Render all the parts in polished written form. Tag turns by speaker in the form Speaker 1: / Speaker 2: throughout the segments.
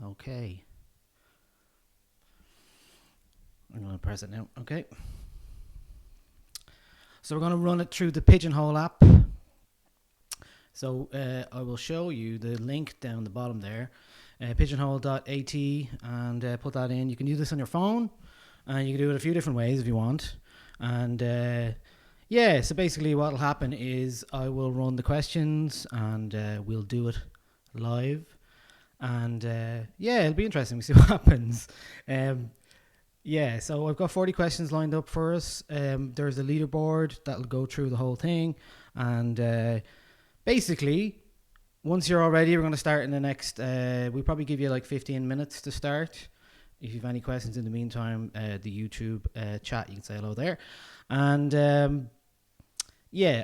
Speaker 1: Okay. I'm going to press it now. Okay. So we're going to run it through the Pigeonhole app. So I will show you the link down the bottom there, pigeonhole.at, and put that in. You can use this on your phone, and you can do it a few different ways if you want. And so basically what will happen is I will run the questions, and we'll do it live. And it'll be interesting. We see what happens. So I've got 40 questions lined up for us. There's a leaderboard that'll go through the whole thing, and basically, once you're all ready, we're going to start in the next. We'll probably give you like 15 minutes to start. If you have any questions in the meantime, the YouTube chat, you can say hello there. And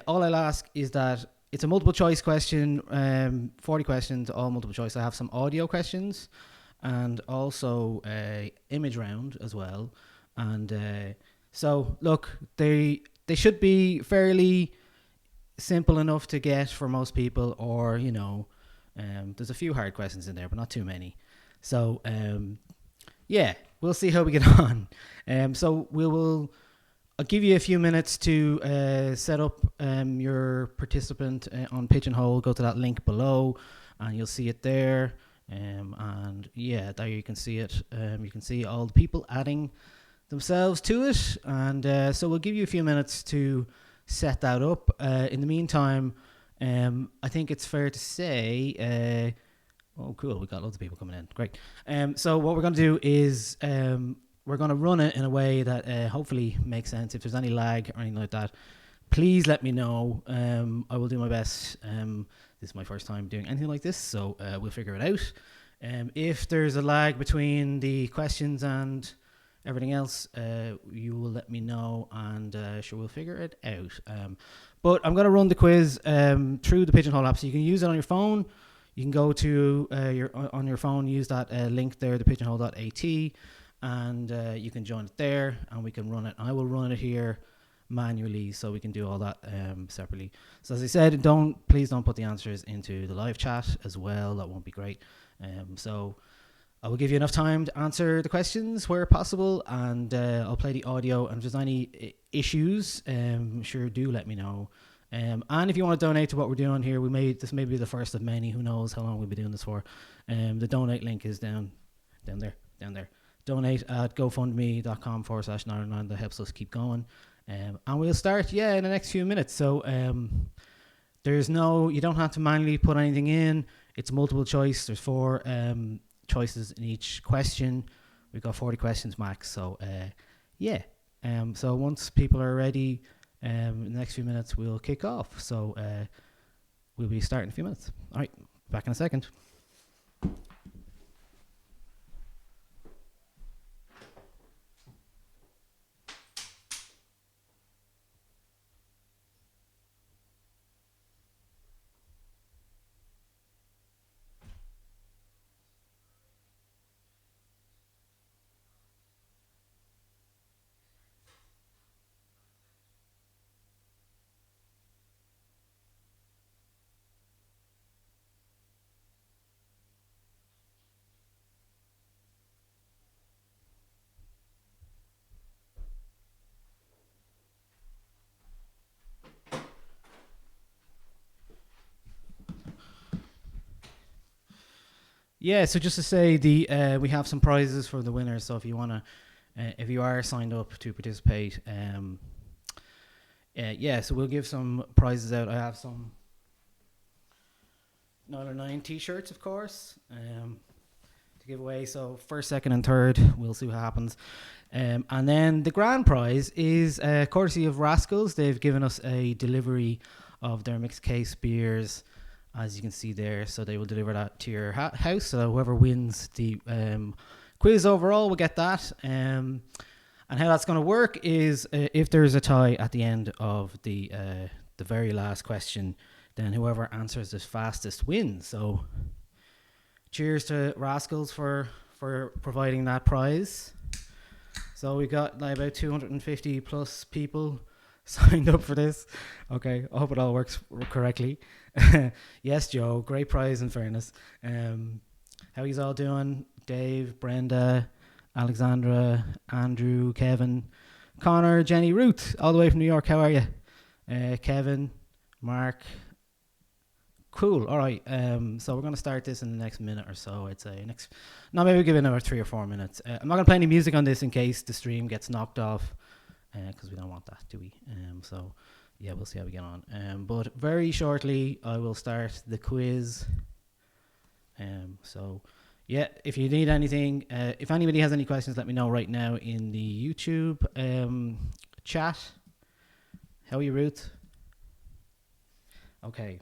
Speaker 1: all I'll ask is that it's a multiple choice question, 40 questions, all multiple choice. I have some audio questions and also a image round as well. And so, look, they should be fairly simple enough to get for most people, or there's a few hard questions in there, but not too many. So we'll see how we get on. So I'll give you a few minutes to set up your participant on Pigeonhole. Go to that link below and you'll see it there. There you can see it. You can see all the people adding themselves to it, and so we'll give you a few minutes to set that up. In the meantime, I think it's fair to say, cool, we got loads of people coming in. Great. So what we're going to do is we're going to run it in a way that hopefully makes sense. If there's any lag or anything like that, please let me know. I will do my best. This is my first time doing anything like this, so we'll figure it out. If there's a lag between the questions and everything else, you will let me know, and sure, we'll figure it out. But I'm going to run the quiz through the Pigeonhole app, so you can use it on your phone. You can go to on your phone, use that link there, the pigeonhole.at, and you can join it there, and we can run it. I will run it here manually, so we can do all that separately. So as I said, please don't put the answers into the live chat as well. That won't be great. So I will give you enough time to answer the questions where possible, and I'll play the audio. And if there's any issues, sure, do let me know. And if you want to donate to what we're doing here, this may be the first of many. Who knows how long we'll be doing this for? The donate link is down there. Donate at gofundme.com/Nialler9. That helps us keep going. And we'll start, in the next few minutes. So you don't have to manually put anything in. It's multiple choice. There's 4 choices in each question. We've got 40 questions max. So so once people are ready, in the next few minutes we'll kick off. So we'll be starting in a few minutes. All right, back in a second. Yeah, so just to say, we have some prizes for the winners. So if you are signed up to participate, so we'll give some prizes out. I have some Nialler9 t-shirts, of course, to give away. So first, second, and third, we'll see what happens. And then the grand prize is courtesy of Rascals. They've given us a delivery of their mixed case beers, as you can see there. So they will deliver that to your house. So whoever wins the quiz overall will get that. And how that's going to work is if there's a tie at the end of the very last question, then whoever answers the fastest wins. So cheers to Rascals for providing that prize. So we got like about 250 plus people signed up for this. Okay, I hope it all works correctly. Yes, Joe, great prize in fairness. How you all doing? Dave, Brenda, Alexandra, Andrew, Kevin, Connor, Jenny, Ruth, all the way from New York. How are you? Kevin, Mark. Cool. All right. So we're going to start this in the next minute or so. I'd say next. No, maybe we'll give it another 3 or 4 minutes. I'm not going to play any music on this in case the stream gets knocked off, because we don't want that, do we? So yeah, we'll see how we get on. But very shortly, I will start the quiz. So yeah, if you need anything, if anybody has any questions, let me know right now in the YouTube chat. How are you, Ruth? Okay.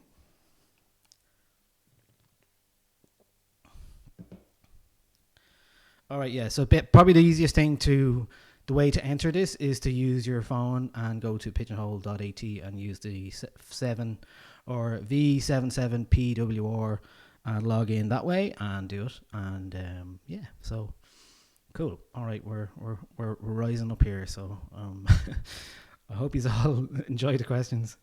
Speaker 1: All right, yeah. So probably the easiest thing the way to enter this is to use your phone and go to pigeonhole.at and use the 7 or V77PWR and log in that way and do it. And yeah, so cool. All right, we're rising up here. So I hope you all enjoy the questions.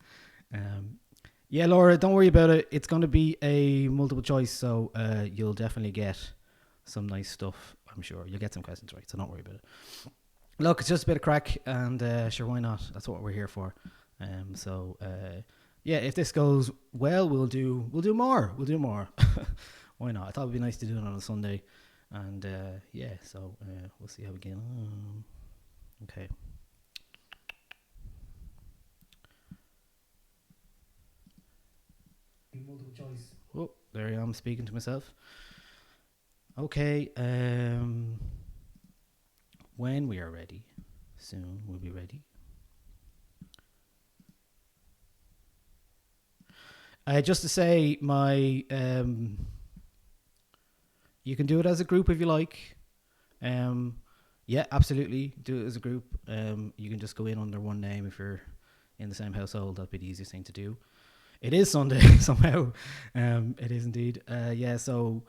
Speaker 1: Yeah, Laura, don't worry about it. It's going to be a multiple choice, so you'll definitely get some nice stuff. I'm sure you'll get some questions right, so don't worry about it. Look, it's just a bit of crack, and sure, why not? That's what we're here for. So yeah, if this goes well, we'll do more. We'll do more. Why not? I thought it'd be nice to do it on a Sunday, and yeah, so we'll see how we get on. Okay. Multiple choice. Oh, there I am speaking to myself. Okay. When we are ready, soon we'll be ready. Just to say, my you can do it as a group if you like. Yeah, absolutely, do it as a group. You can just go in under one name if you're in the same household. That'd be the easiest thing to do. It is Sunday somehow. It is indeed. Yeah, so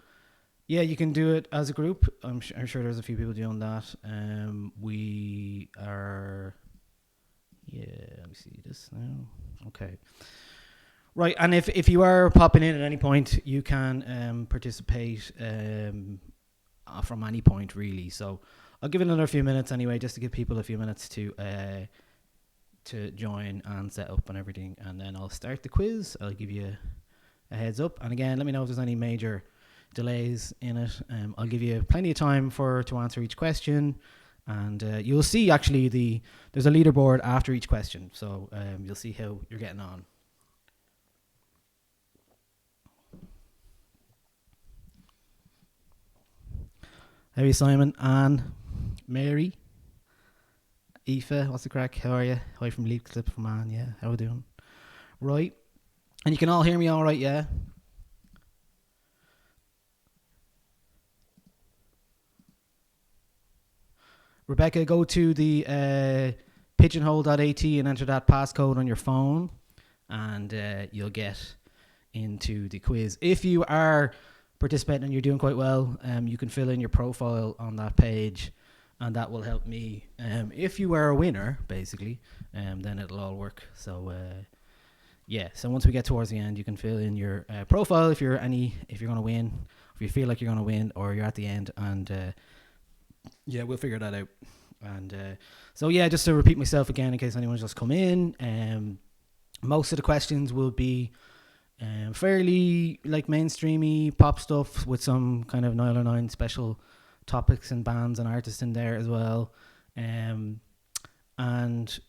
Speaker 1: yeah, you can do it as a group. I'm sure there's a few people doing that. We are. Yeah, let me see this now. Okay. Right, and if you are popping in at any point, you can participate from any point, really. So I'll give it another few minutes anyway, just to give people a few minutes to join and set up and everything, and then I'll start the quiz. I'll give you a heads up, and again, let me know if there's any major delays in it. I'll give you plenty of time to answer each question, and you'll see actually there's a leaderboard after each question, so you'll see how you're getting on. How are you, Simon? Anne, Mary, Aoife, what's the crack? How are you? Hi from Leap Clip from Anne, yeah. How are we doing? Right. And you can all hear me all right, yeah? Rebecca, go to the pigeonhole.at and enter that passcode on your phone, and you'll get into the quiz. If you are participating and you're doing quite well, you can fill in your profile on that page, and that will help me. If you are a winner, basically, then it'll all work. So yeah, so once we get towards the end, you can fill in your profile if you're going to win, if you feel like you're going to win, or you're at the end, and yeah, we'll figure that out. And so yeah, just to repeat myself again in case anyone's just come in, most of the questions will be fairly like mainstreamy pop stuff with some kind of Nialler9 special topics and bands and artists in there as well. And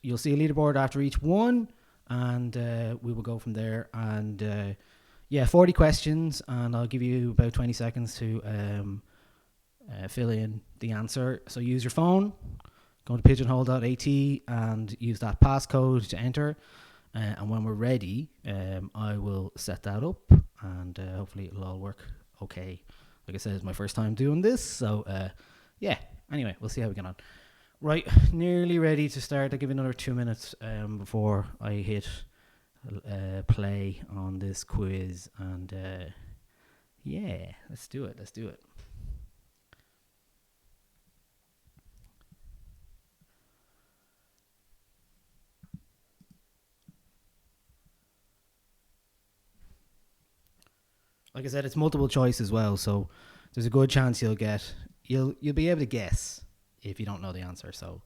Speaker 1: you'll see a leaderboard after each one, and we will go from there. And yeah, 40 questions, and I'll give you about 20 seconds to fill in the answer. So use your phone, go to pigeonhole.at and use that passcode to enter. And when we're ready, I will set that up, and hopefully it'll all work okay. Like I said, it's my first time doing this, so yeah. Anyway, we'll see how we get on. Right, nearly ready to start. I'll give you another 2 minutes before I hit play on this quiz, and yeah, let's do it. Like I said, it's multiple choice as well, so there's a good chance you'll be able to guess if you don't know the answer. So,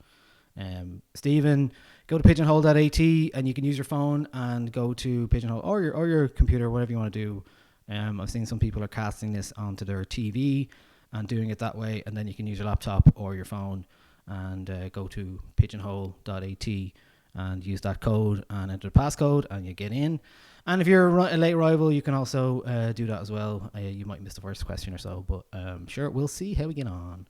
Speaker 1: Stephen, go to pigeonhole.at and you can use your phone and go to Pigeonhole or your computer, whatever you want to do. I've seen some people are casting this onto their TV and doing it that way, and then you can use your laptop or your phone and go to pigeonhole.at and use that code and enter the passcode and you get in. And if you're a late arrival, you can also do that as well. You might miss the first question or so, but sure, we'll see how we get on.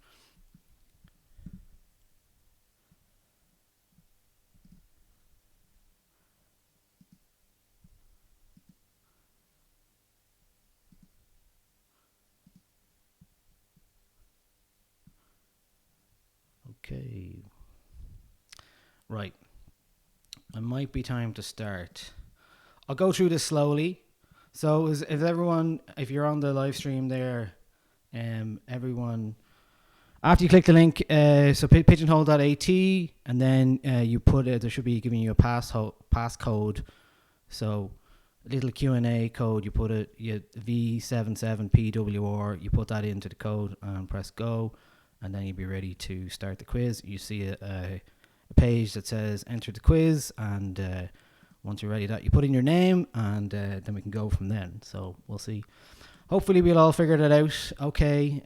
Speaker 1: Okay. Right. It might be time to start. I'll go through this slowly. So if you're on the live stream there, everyone, after you click the link, so pigeonhole.at, and then you put it, there should be giving you a passcode. So a little Q&A code, you put it, V77PWR, you put that into the code and press go, and then you'll be ready to start the quiz. You see a page that says enter the quiz, and once you're ready, that you put in your name, and then we can go from then. So we'll see. Hopefully we'll all figure that out. Okay.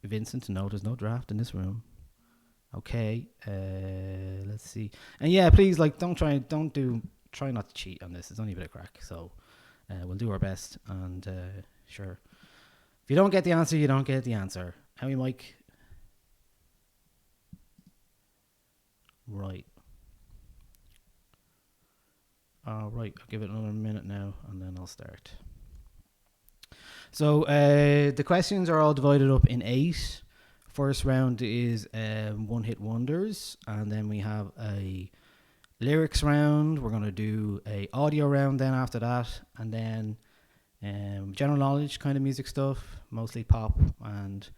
Speaker 1: Vincent, no, there's no draft in this room. Okay. Let's see. And yeah, please, try not to cheat on this. It's only a bit of crack. So we'll do our best. And sure. If you don't get the answer, you don't get the answer. How you, Mike? Right. Right, I'll give it another minute now and then I'll start. So the questions are all divided up in 8. First round is one hit wonders, and then we have a lyrics round. We're going to do a audio round then after that, and then general knowledge kind of music stuff, mostly pop and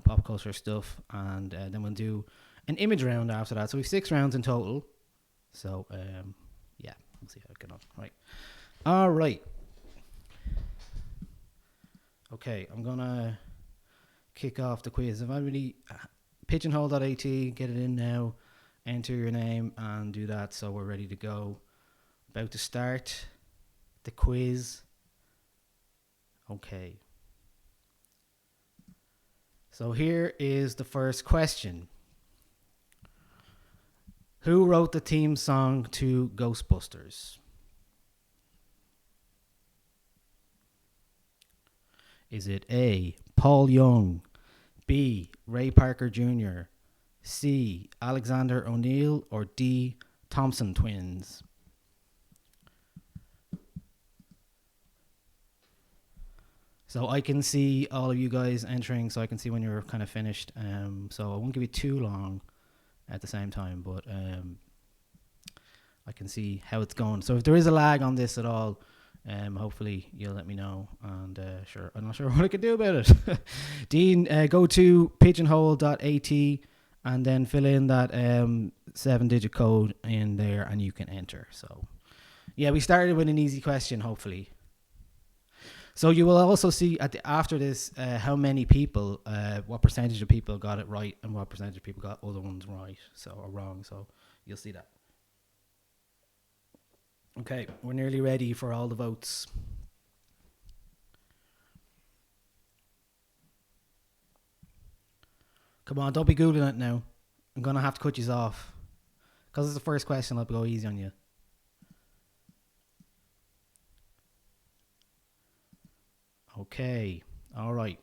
Speaker 1: pop culture stuff, and then we'll do an image round after that. So we have 6 rounds in total. So yeah, we'll see how it goes on. Right. All right. Okay, I'm gonna kick off the quiz. If I really pigeonhole.at, get it in now, enter your name and do that, so we're ready to go. About to start the quiz. Okay. So here is the first question. Who wrote the theme song to Ghostbusters? Is it A, Paul Young, B, Ray Parker Jr., C, Alexander O'Neill, or D, Thompson twins? So I can see all of you guys entering, so I can see when you're kind of finished. So I won't give you too long at the same time, but I can see how it's going. So if there is a lag on this at all, hopefully you'll let me know, and sure, I'm not sure what I can do about it. Dean, go to pigeonhole.at and then fill in that 7-digit code in there and you can enter. So yeah, we started with an easy question, hopefully. So you will also see after this how many people, what percentage of people got it right and what percentage of people got other ones right, or wrong. So you'll see that. Okay, we're nearly ready for all the votes. Come on, don't be Googling it now. I'm going to have to cut you off. Because it's the first question, I'll go easy on you. Okay, all right.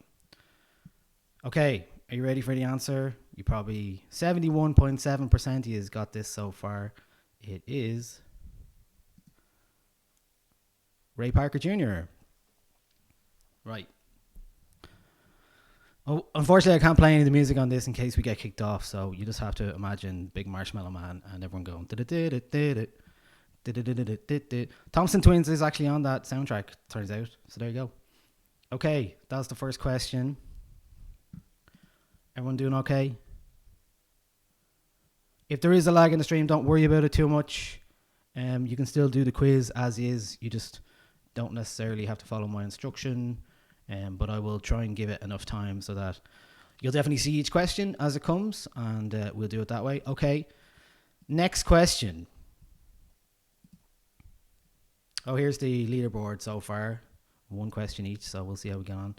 Speaker 1: Okay, are you ready for the answer? You probably 71.7% of you got this so far. It is Ray Parker Jr. Right. Oh, unfortunately, I can't play any of the music on this in case we get kicked off. So you just have to imagine Big Marshmallow Man and everyone going. Thompson Twins is actually on that soundtrack, turns out. So there you go. Okay, that's the first question. Everyone doing okay? If there is a lag in the stream, don't worry about it too much. You can still do the quiz as is. You just don't necessarily have to follow my instruction. But I will try and give it enough time so that you'll definitely see each question as it comes, and we'll do it that way. Okay, next question. Oh, here's the leaderboard so far. One question each, so we'll see how we get on.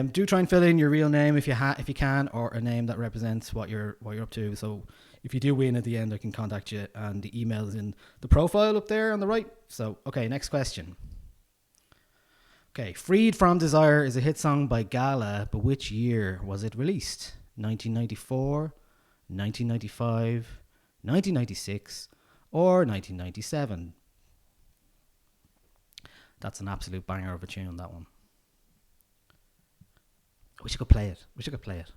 Speaker 1: Do try and fill in your real name if you can, or a name that represents what you're up to. So if you do win at the end, I can contact you, and the email is in the profile up there on the right. So okay, next question. Okay, Freed from Desire is a hit song by Gala, but which year was it released? 1994, 1995, 1996, or 1997? That's an absolute banger of a tune, that one. I wish I could play it.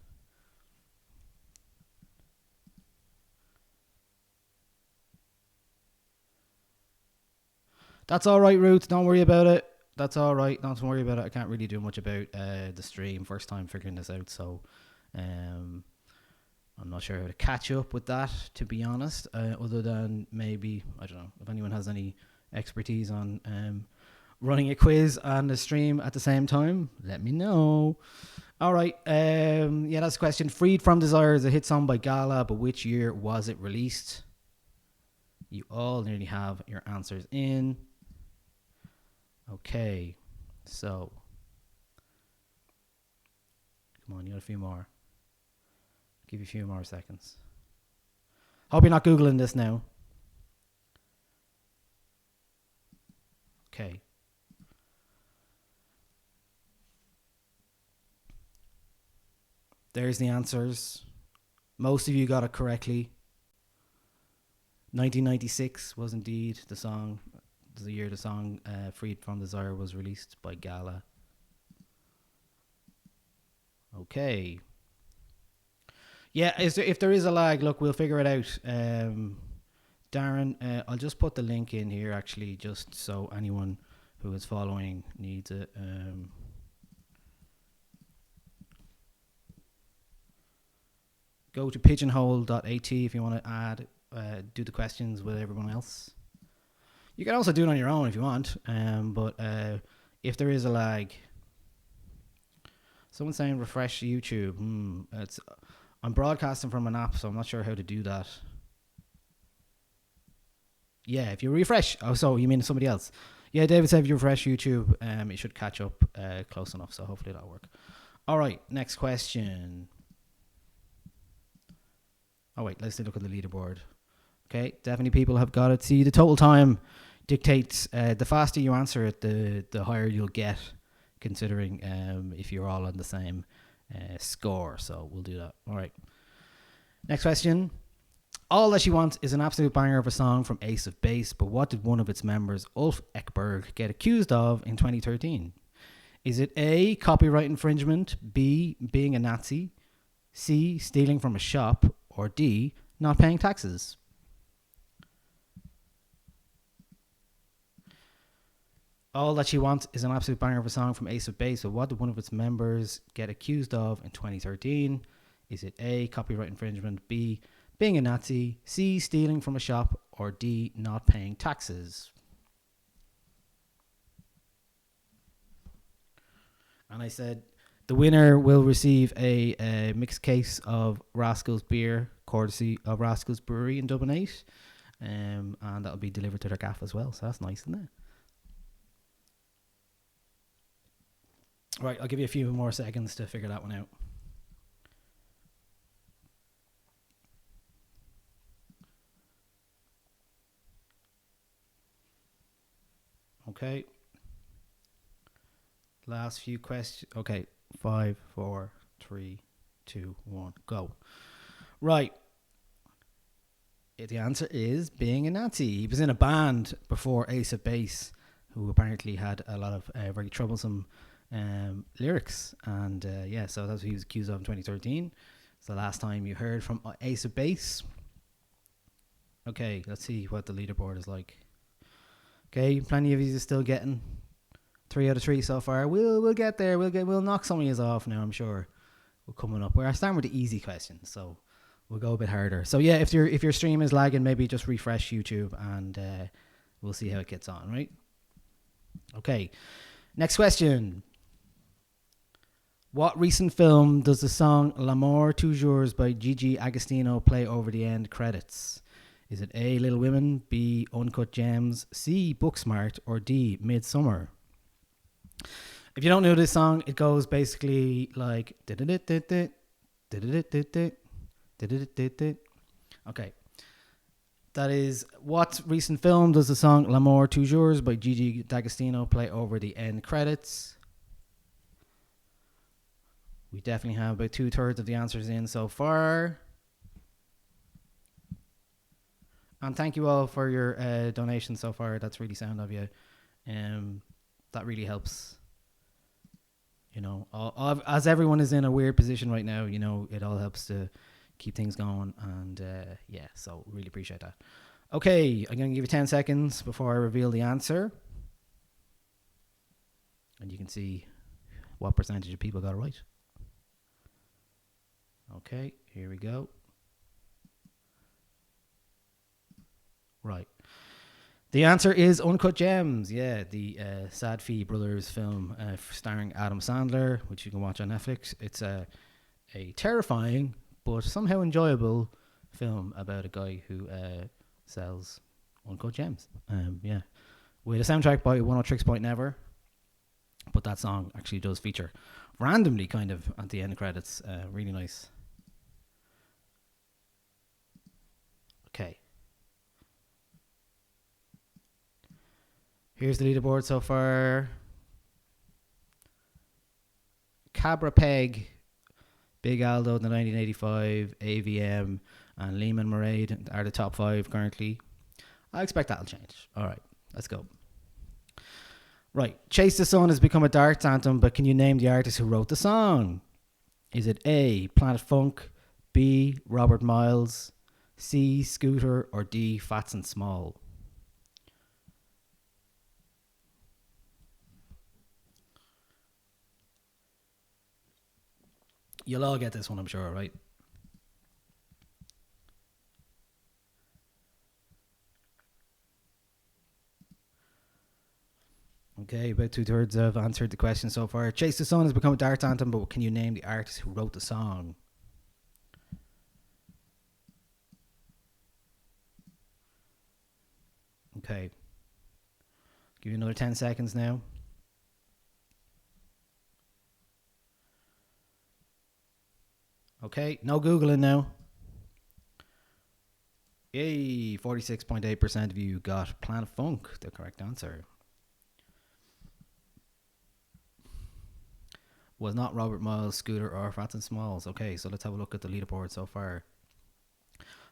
Speaker 1: That's all right, Ruth. Don't worry about it. That's all right. Don't worry about it. I can't really do much about the stream. First time figuring this out, so I'm not sure how to catch up with that, to be honest. Other than maybe, I don't know, if anyone has any expertise on running a quiz and a stream at the same time, let me know. All right. Yeah, that's the question. Freed from Desire is a hit song by Gala, but which year was it released? You all nearly have your answers in. Okay. So, come on, you got a few more. Give you a few more seconds. Hope you're not Googling this now. Okay. There's the answers. Most of you got it correctly. 1996 was indeed the year the song Freed from Desire was released by Gala. Okay. Yeah, if there is a lag, look, we'll figure it out. Darren, I'll just put the link in here, actually, just so anyone who is following needs it. Go to pigeonhole.at if you want to do the questions with everyone else. You can also do it on your own if you want, but if there is a lag, someone's saying refresh YouTube. I'm broadcasting from an app, so I'm not sure how to do that. Yeah, if you refresh. Oh, so you mean somebody else? Yeah, David said if you refresh YouTube, it should catch up close enough, so hopefully that'll work. All right, next question. Oh, wait, let's look at the leaderboard. Okay, definitely people have got it. See, the total time dictates, the faster you answer it, the higher you'll get, considering if you're all on the same score. So we'll do that. All right. Next question. All That She Wants is an absolute banger of a song from Ace of Base, but what did one of its members, Ulf Ekberg, get accused of in 2013? Is it A, copyright infringement, B, being a Nazi, C, stealing from a shop, or D, not paying taxes? All That She Wants is an absolute banger of a song from Ace of Base, but what did one of its members get accused of in 2013? Is it A, copyright infringement, B, being a Nazi, C, stealing from a shop, or D, not paying taxes? And I said the winner will receive a mixed case of Rascals beer, courtesy of Rascals Brewery in Dublin 8. And that'll be delivered to their gaff as well. So that's nice, isn't it? Right, I'll give you a few more seconds to figure that one out. Okay. Last few questions. Okay, 5, 4, 3, 2, 1, go. Right. The answer is being a Nazi. He was in a band before Ace of Base, who apparently had a lot of very troublesome lyrics. And so that's what he was accused of in 2013. It's the last time you heard from Ace of Base. Okay, let's see what the leaderboard is like. Okay, plenty of you are still getting 3 out of 3 so far. We'll get there. We'll knock some of you off now, I'm sure. We're coming up. We're starting with the easy questions, so we'll go a bit harder. So yeah, if your stream is lagging, maybe just refresh YouTube and we'll see how it gets on, right? Okay. Next question. What recent film does the song L'amour toujours by Gigi Agostino play over the end credits? Is it A, Little Women, B, Uncut Gems, C, Booksmart, or D, Midsummer? If you don't know this song, it goes basically like... Okay. That is, what recent film does the song L'amour toujours by Gigi D'Agostino play over the end credits? We definitely have about 2/3 of the answers in so far. And thank you all for your donations so far. That's really sound of you. That really helps. You know, as everyone is in a weird position right now, you know, it all helps to keep things going. And yeah, so really appreciate that. Okay, I'm going to give you 10 seconds before I reveal the answer. And you can see what percentage of people got it right. Okay, here we go. Right. The answer is Uncut Gems. Yeah, the Sad Fee Brothers film starring Adam Sandler, which you can watch on Netflix. It's a terrifying but somehow enjoyable film about a guy who sells uncut gems. Yeah, with a soundtrack by One Tricks Point Never. But that song actually does feature randomly, kind of at the end of credits. Really nice. Okay. Here's the leaderboard so far. Cabra Peg, Big Aldo, the 1985, AVM, and Lehman Murray are the top 5 currently. I expect that'll change. All right, let's go. Right, Chase the Sun has become a darts anthem, but can you name the artist who wrote the song? Is it A, Planet Funk, B, Robert Miles, C, Scooter, or D, Fats and Small? You'll all get this one, I'm sure, right? Okay, about 2/3 have answered the question so far. Chase the Sun has become a darts anthem, but can you name the artist who wrote the song? Okay. Give you another 10 seconds now. Okay, no Googling now. Yay, 46.8% of you got Planet Funk, the correct answer. Was not Robert Miles, Scooter, or Fats and Smalls. Okay, so let's have a look at the leaderboard so far.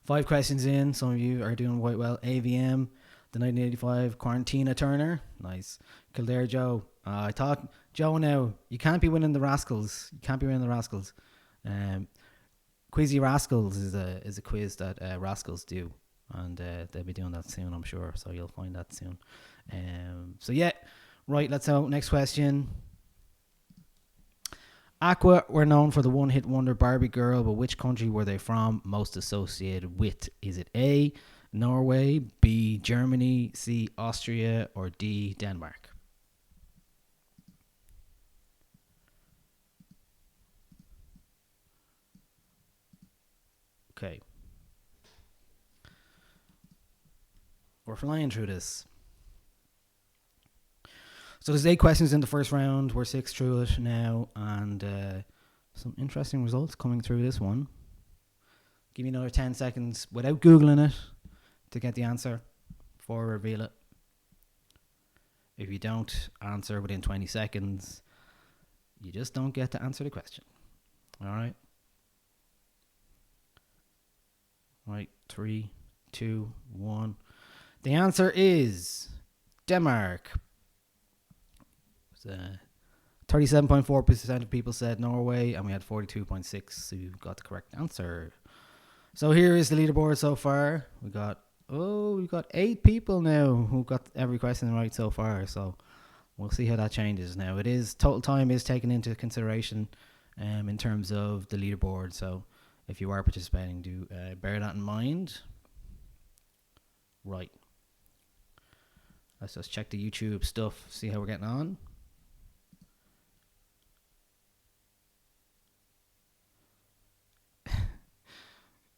Speaker 1: 5 questions in. Some of you are doing quite well. AVM, the 1985, Quarantina Turner. Nice. Kildare Joe. I thought, Joe, now, you can't be winning the Rascals. You can't be winning the Rascals. Quizzy Rascals is a quiz that Rascals do, and they'll be doing that soon, I'm sure. So you'll find that soon. So yeah, right. Let's go. Next question. Aqua were known for the one-hit wonder Barbie Girl, but which country were they from? Most associated with? Is it A, Norway, B, Germany, C, Austria, or D, Denmark? Okay. We're flying through this. So there's 8 questions in the first round. We're 6 through it now, and some interesting results coming through this one. Give me another 10 seconds without Googling it to get the answer before I reveal it. If you don't answer within 20 seconds, you just don't get to answer the question. All right? Right, 3, 2, 1. The answer is Denmark. 37.4% of people said Norway, and we had 42.6% who got the correct answer. So here is the leaderboard so far. We've got 8 people now who got every question right so far. So we'll see how that changes now. It is total time is taken into consideration in terms of the leaderboard. So if you are participating, do bear that in mind. Right. Let's just check the YouTube stuff, see how we're getting on.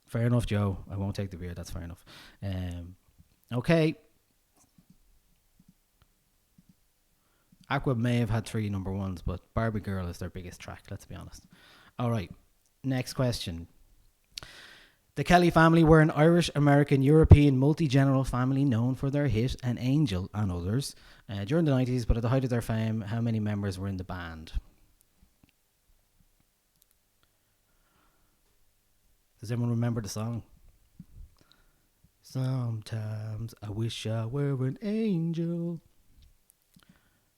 Speaker 1: Fair enough, Joe. I won't take the beer. That's fair enough. Okay. Aqua may have had 3 number ones, but Barbie Girl is their biggest track, let's be honest. All right. Next question. The Kelly family were an Irish, American, European, multi-general family known for their hit An Angel and others during the 90s, but at the height of their fame, how many members were in the band? Does anyone remember the song? Sometimes I wish I were an angel.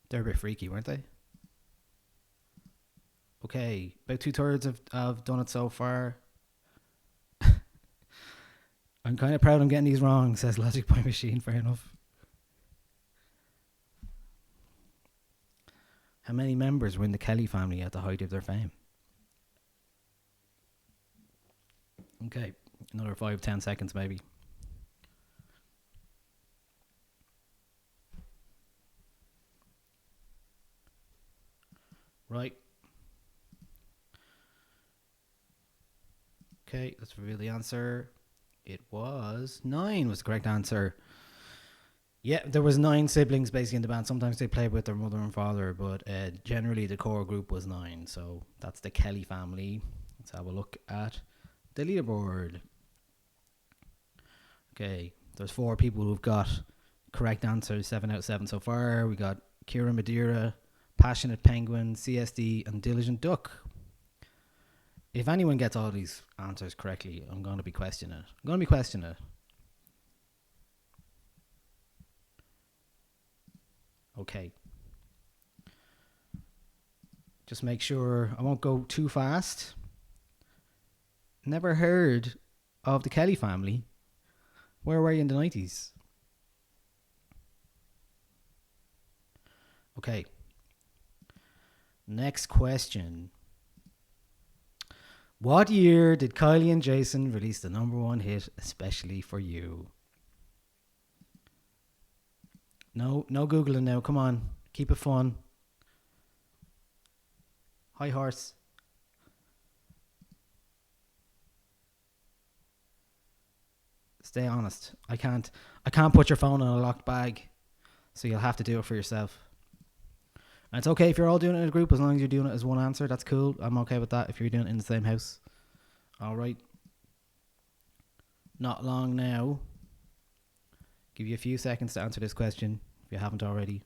Speaker 1: They're a bit freaky, weren't they? Okay, about 2/3 have done it so far. I'm kind of proud I'm getting these wrong, says Logic Point Machine. Fair enough. How many members were in the Kelly family at the height of their fame? Okay, another 5-10 seconds maybe. Right. Okay, let's reveal the answer. It was 9 was the correct answer. Yeah, there was 9 siblings basically in the band. Sometimes they played with their mother and father, but generally the core group was 9. So that's the Kelly family. Let's have a look at the leaderboard. Okay, there's 4 people who've got correct answers, 7 out of 7 so far. We got Kira Madeira, Passionate Penguin, CSD, and Diligent Duck. If anyone gets all these answers correctly, I'm going to be questioning it. Okay. Just make sure I won't go too fast. Never heard of the Kelly family. Where were you in the 90s? Okay. Next question. What year did Kylie and Jason release the number 1 hit, Especially for You? No Googling now. Come on. Keep it fun. Hi, horse. Stay honest. I can't put your phone in a locked bag, so you'll have to do it for yourself. And it's okay if you're all doing it in a group, as long as you're doing it as one answer. That's cool. I'm okay with that if you're doing it in the same house. All right. Not long now. Give you a few seconds to answer this question if you haven't already.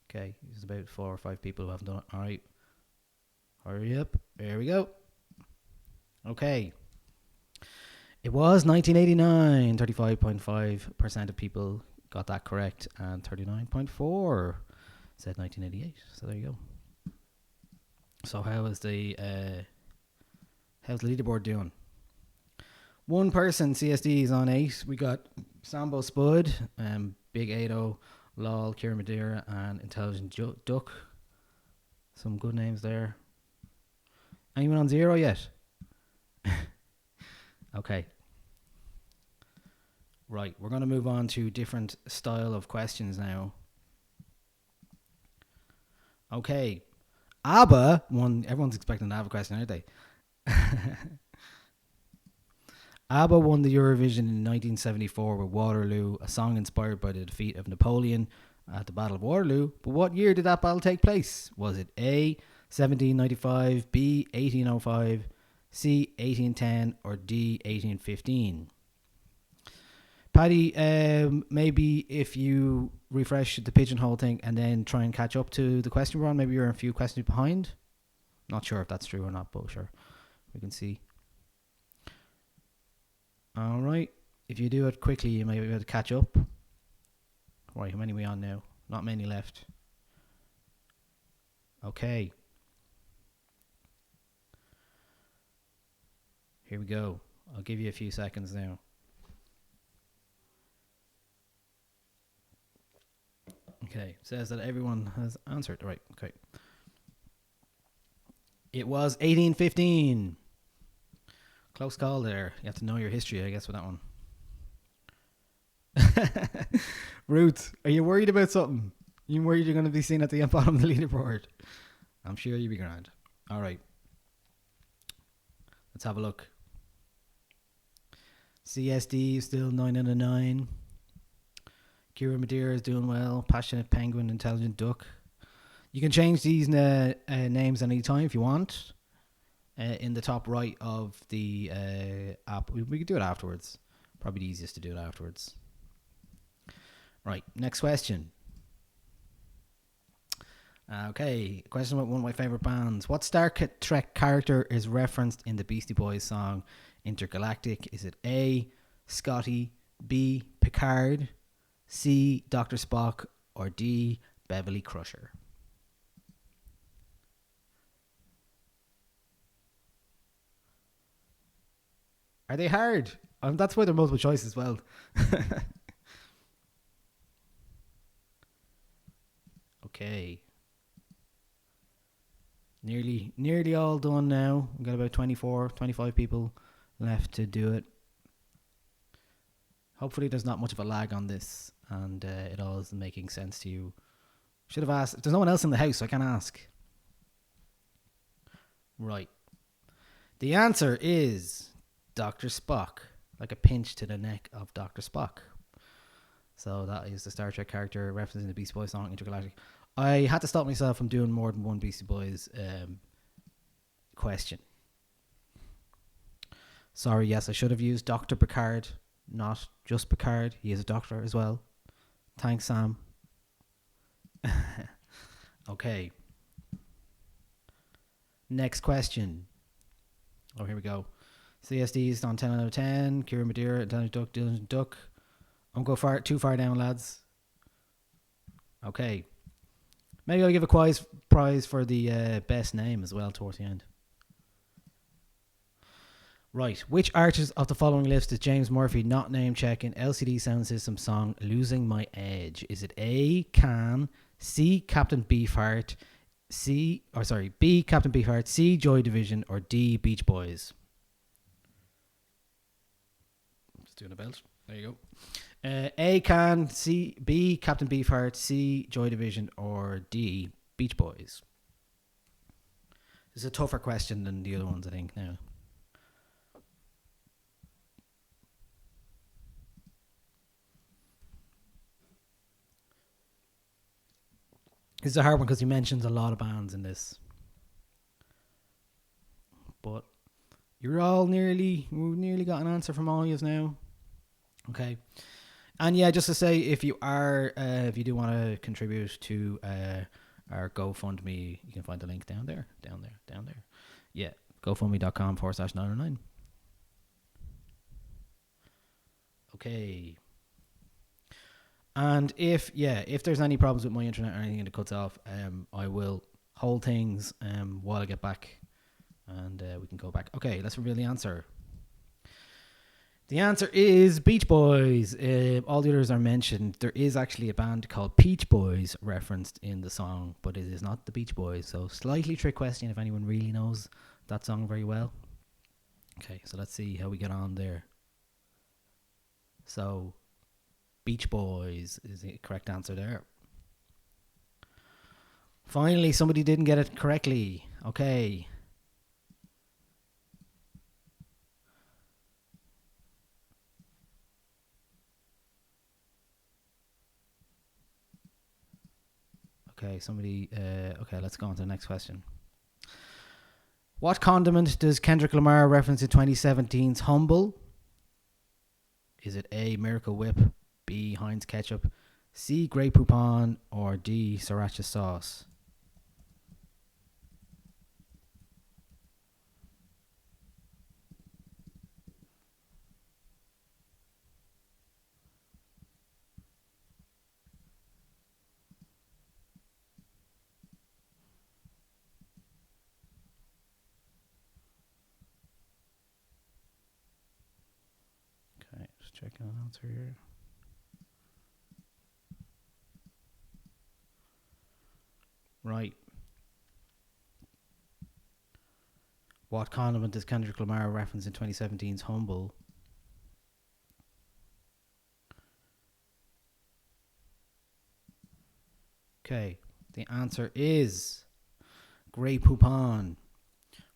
Speaker 1: Okay, there's about 4 or 5 people who haven't done it. All right. Hurry up. There we go. Okay. It was 1989. 35.5% of people got that correct, and 39.4% said 1988. So there you go. So how's the leaderboard doing? One person, CSD, is on 8. We got Sambo Spud, Big Ado, Lol, Kira Madeira, and Intelligent Duck. Some good names there. Anyone on 0 yet? Okay. Right, we're going to move on to different style of questions now. Okay. ABBA won. Everyone's expecting an ABBA question, aren't they? ABBA won the Eurovision in 1974 with Waterloo, a song inspired by the defeat of Napoleon at the Battle of Waterloo. But what year did that battle take place? Was it A, 1795, B, 1805, C, 1810, or D, 1815? Paddy, maybe if you refresh the pigeonhole thing and then try and catch up to the question we're on, maybe you're a few questions behind. Not sure if that's true or not, but sure, we can see. All right, if you do it quickly, you may be able to catch up. Right, how many are we on now? Not many left. Okay. Here we go. I'll give you a few seconds now. Okay, says that everyone has answered. Right, okay. It was 1815. Close call there. You have to know your history, I guess, with that one. Ruth, are you worried about something? You worried you're going to be seen at the bottom of the leaderboard? I'm sure you'll be grand. All right. Let's have a look. CSD is still 9 out of 9. Kira Madeira is doing well. Passionate Penguin, Intelligent Duck. You can change these names any time if you want. In the top right of the app. We could do it afterwards. Probably the easiest to do it afterwards. Right, next question. Okay, question about one of my favourite bands. What Star Trek character is referenced in the Beastie Boys song Intergalactic? Is it A, Scotty, B, Picard, C, Dr. Spock, or D, Beverly Crusher? Are they hard? That's why they're multiple choice as well. Okay. Nearly all done now. We've got about 24, 25 people left to do it. Hopefully there's not much of a lag on this and it all is making sense to you. Should have asked. There's no one else in the house, so I can't ask. Right. The answer is Dr. Spock. Like a pinch to the neck of Dr. Spock. So that is the Star Trek character referencing the Beastie Boys song Intergalactic. I had to stop myself from doing more than one Beastie Boys question. Sorry, yes, I should have used Dr. Picard, not just Picard. He is a doctor as well. Thanks, Sam. Okay. Next question. Oh, here we go. CSD is on 10 out of 10. Kira Madeira, Dylan Duck. I'm going too far down, lads. Okay. Maybe I'll give a prize for the best name as well towards the end. Right. Which artist of the following list is James Murphy not name check in LCD Sound System song Losing My Edge? Is it A, Can, C, Captain Beefheart, B, Captain Beefheart, C, Joy Division, or D, Beach Boys? Just doing a belt. There you go. A, Can, C, B, Captain Beefheart, C, Joy Division, or D, Beach Boys? This is a tougher question than the other ones, I think, now. This is a hard one because he mentions a lot of bands in this. But we've nearly got an answer from all of you now. Okay. And yeah, just to say, if you do want to contribute to our GoFundMe, you can find the link down there. Yeah, gofundme.com/909. Okay. And if there's any problems with my internet or anything that cuts off, I will hold things while I get back, and we can go back. Okay, let's reveal the answer. The answer is Beach Boys. All the others are mentioned. There is actually a band called Peach Boys referenced in the song, but it is not the Beach Boys. So slightly trick question if anyone really knows that song very well. Okay, so let's see how we get on there. So Beach Boys is the correct answer there. Finally, somebody didn't get it correctly. Okay. Okay, let's go on to the next question. What condiment does Kendrick Lamar reference in 2017's Humble? Is it A, Miracle Whip, B, Heinz Ketchup, C, Grey Poupon, or D, Sriracha Sauce? Okay, just checking an answer here. Right. What condiment does Kendrick Lamar reference in 2017's Humble? Okay, the answer is Grey Poupon,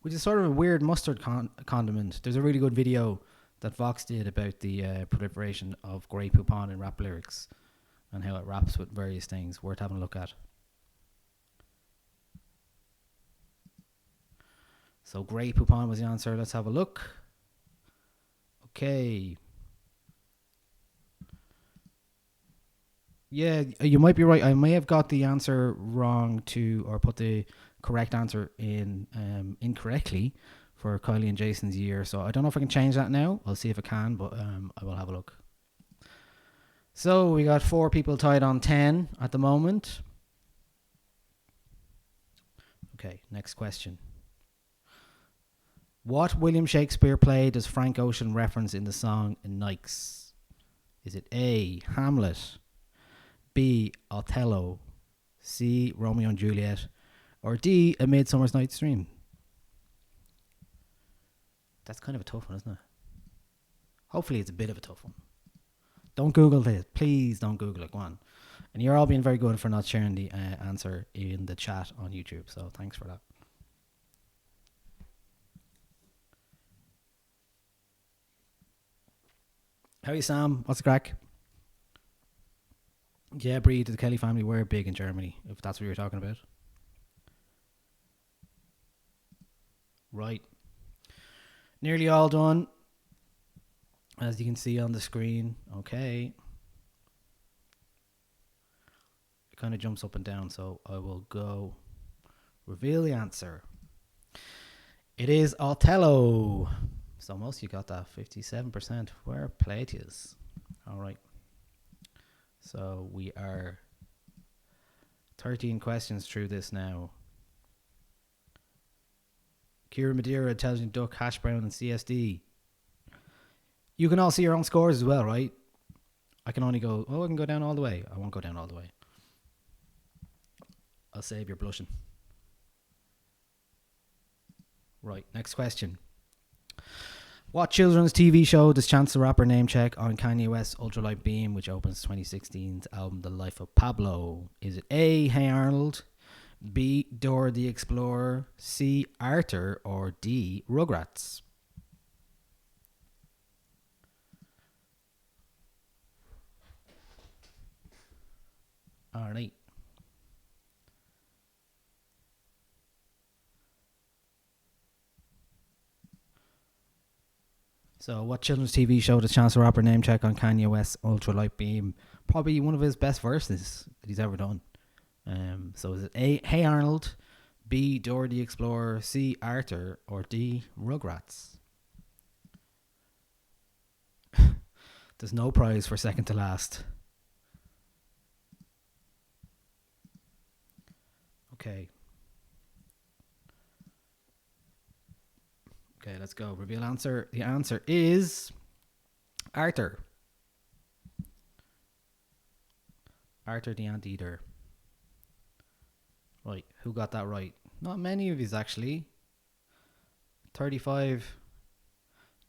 Speaker 1: which is sort of a weird mustard condiment. There's a really good video that Vox did about the proliferation of Grey Poupon in rap lyrics and how it raps with various things. Worth having a look at. So Grey Poupon was the answer. Let's have a look. Okay. Yeah, you might be right. I may have got the answer wrong or put the correct answer in incorrectly for Kylie and Jason's year. So I don't know if I can change that now. I'll see if I can, but I will have a look. So we got 4 people tied on 10 at the moment. Okay, next question. What William Shakespeare play does Frank Ocean reference in the song Nikes? Is it A, Hamlet, B, Othello, C, Romeo and Juliet, or D, A Midsummer's Night's Dream? That's kind of a tough one, isn't it? Hopefully it's a bit of a tough one. Don't Google this. Please don't Google it. Go on. And you're all being very good for not sharing the answer in the chat on YouTube, so thanks for that. How are you, Sam? What's the crack? Yeah, Brie, the Kelly family were big in Germany, if that's what you're talking about. Right. Nearly all done. As you can see on the screen. Okay. It kind of jumps up and down, so I will go reveal the answer. It is Othello. So most of you got that. 57%. Where play to us. All right. So we are 13 questions through this now. Kira Madeira, Intelligent Duck, Hash Brown, and CSD. You can all see your own scores as well, right? I can only go... I can go down all the way. I won't go down all the way. I'll save your blushing. Right, next question. What children's TV show does Chance the Rapper name check on Kanye West's Ultralight Beam, which opens 2016's album The Life of Pablo? Is it A, Hey Arnold, B, Dora the Explorer, C, Arthur, or D, Rugrats? Alright. So, what children's TV show does Chance the Rapper name check on Kanye West's Ultralight Beam? Probably one of his best verses that he's ever done. So, is it A, Hey Arnold, B, Dora the Explorer, C, Arthur, or D, Rugrats? There's no prize for second to last. Okay. Okay, let's go. Reveal answer. The answer is Arthur. Arthur the Anteater. Right, who got that right? Not many of yous, actually. 35,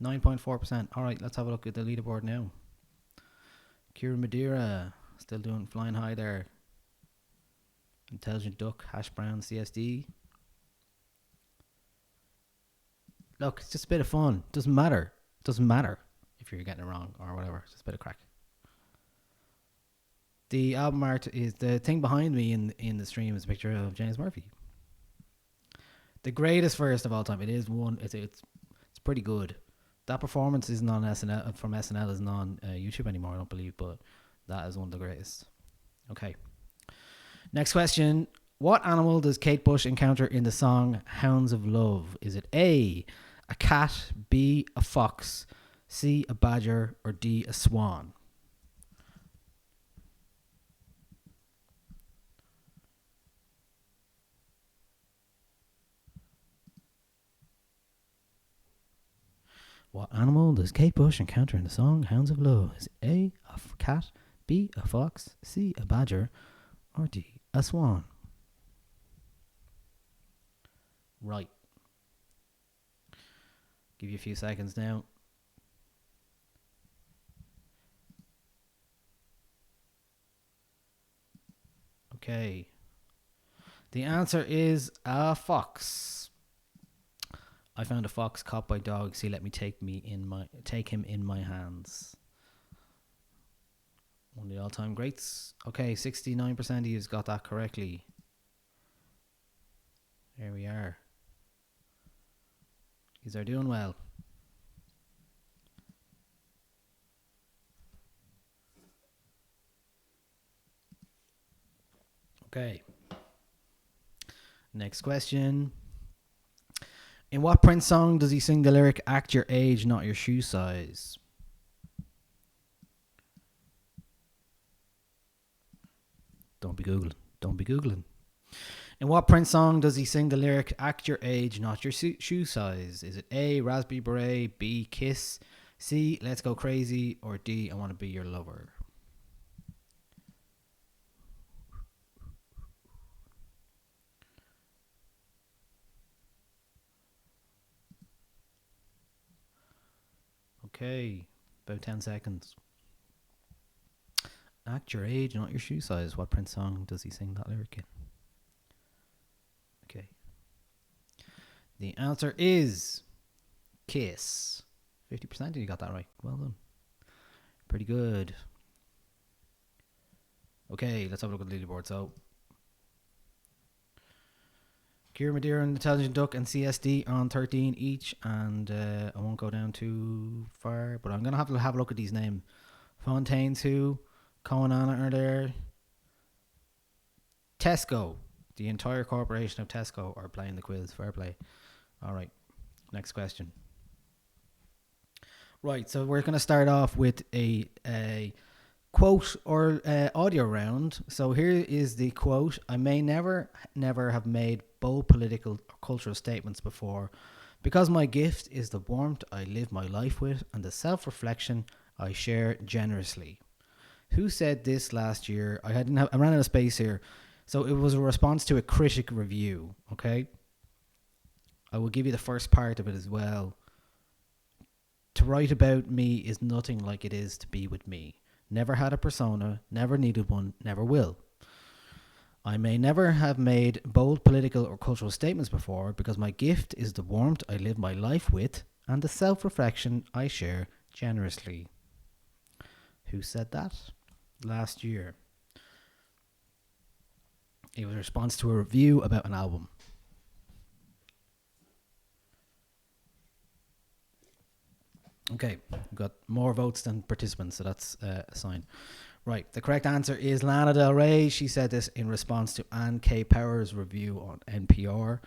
Speaker 1: 9.4%. Alright, let's have a look at the leaderboard now. Kira Madeira, still flying high there. Intelligent Duck, Hash Brown, CSD. Look, it's just a bit of fun. Doesn't matter if you're getting it wrong or whatever. It's just a bit of crack. The album art is the thing behind me in the stream is a picture of James Murphy. The greatest verse of all time. It is one. It's pretty good. That performance isn't on SNL from SNL isn't on YouTube anymore, I don't believe, but that is one of the greatest. Okay. Next question. What animal does Kate Bush encounter in the song Hounds of Love? Is it A, a cat, B, a fox, C, a badger, or D, a swan? What animal does Kate Bush encounter in the song Hounds of Love? Is it A, a cat, B, a fox, C, a badger, or D, a swan? Right. Give you a few seconds now. Okay. The answer is a fox. I found a fox caught by dogs. He let me take him in my hands. One of the all-time greats. Okay, 69% of you've got that correctly. There we are. These are doing well. Okay. Next question. In what Prince song does he sing the lyric, "Act your age, not your shoe size"? Don't be Googling. In what Prince song does he sing the lyric, "Act your age, not your shoe size"? Is it A, Raspberry Beret, B, Kiss, C, Let's Go Crazy, or D, I Want to Be Your Lover? Okay, about 10 seconds. Act your age, not your shoe size. What Prince song does he sing that lyric in? Okay. The answer is Kiss. 50% you got that right. Well done. Pretty good. Okay, let's have a look at the leaderboard. So, Kira Madeira and Intelligent Duck and CSD on 13 each, and I won't go down too far, but I'm going to have a look at these names. Fontaine 2, Cohen Anna are there. Tesco, the entire corporation of Tesco are playing the quiz. Fair play. All right, next question. Right, so we're going to start off with a quote or audio round. So here is the quote. I may never have made bold political or cultural statements before, because my gift is the warmth I live my life with and the self-reflection I share generously. Who said this last year? I ran out of space here. So it was a response to a critic review, okay? I will give you the first part of it as well. To write about me is nothing like it is to be with me. Never had a persona, never needed one, never will. I may never have made bold political or cultural statements before, because my gift is the warmth I live my life with and the self-reflection I share generously. Who said that last year? It was a response to a review about an album. Okay, we've got more votes than participants, so that's a sign. Right, the correct answer is Lana Del Rey. She said this in response to Ann K. Power's review on NPR.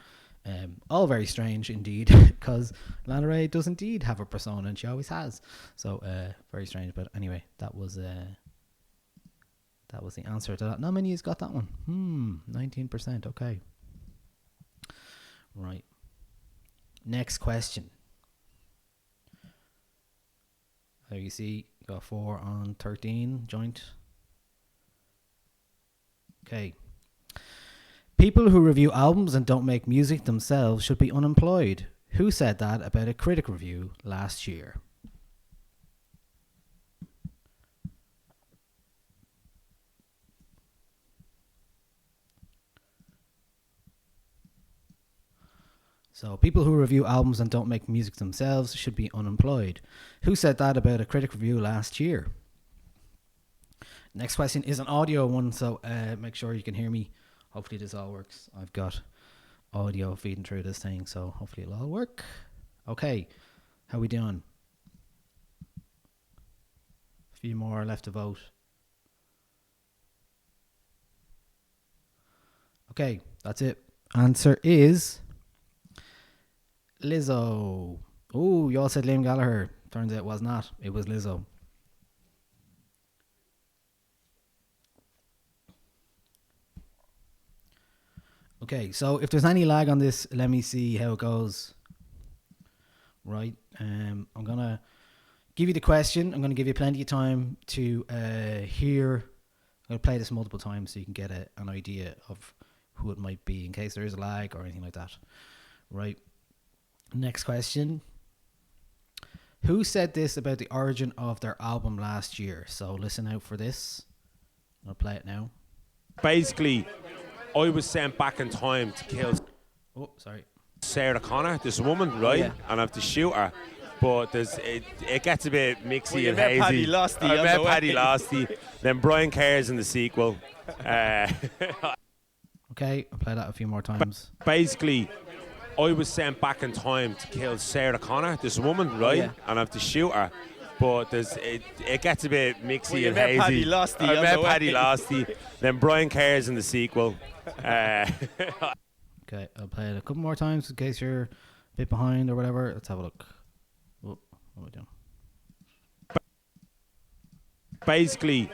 Speaker 1: All very strange indeed, because Lana Del Rey does indeed have a persona, and she always has. So very strange, but anyway, that was the answer to that. Not many has got that one. 19%. Okay. Right. Next question. There you see, got 4 on 13 joint. Okay. People who review albums and don't make music themselves should be unemployed. Who said that about a critic review last year? So, people who review albums and don't make music themselves should be unemployed. Who said that about a critic review last year? Next question is an audio one, so make sure you can hear me. Hopefully this all works. I've got audio feeding through this thing, so hopefully it'll all work. Okay, how we doing? A few more left to vote. Okay, that's it. Answer is Lizzo. Oh, you all said Liam Gallagher. Turns out it was not. It was Lizzo. Okay, so if there's any lag on this, let me see how it goes. Right, I'm going to give you the question. I'm going to give you plenty of time to hear. I'm going to play this multiple times so you can get an idea of who it might be in case there is a lag or anything like that. Right. Next question. Who said this about the origin of their album last year? So listen out for this. I'll play it now.
Speaker 2: Basically, I was sent back in time to kill.
Speaker 1: Oh, sorry.
Speaker 2: Sarah Connor, this woman, right?
Speaker 3: Yeah.
Speaker 2: And I have to shoot her. But it gets a bit mixy and hazy.
Speaker 3: Paddy Losty
Speaker 2: I
Speaker 3: on
Speaker 2: met
Speaker 3: the way.
Speaker 2: Paddy Losty, then Brian Kerr's in the sequel.
Speaker 1: Okay, I'll play that a few more times.
Speaker 2: Basically, I was sent back in time to kill Sarah Connor, this woman, right?
Speaker 3: Yeah.
Speaker 2: And I have to shoot her. But it gets a bit mixy and hazy.
Speaker 3: Paddy Losty
Speaker 2: I
Speaker 3: on
Speaker 2: met
Speaker 3: the way.
Speaker 2: Paddy Losty, then Brian Kerr's in the sequel.
Speaker 1: Okay, I'll play it a couple more times in case you're a bit behind or whatever. Let's have a look. Oh, what are we doing?
Speaker 2: Basically,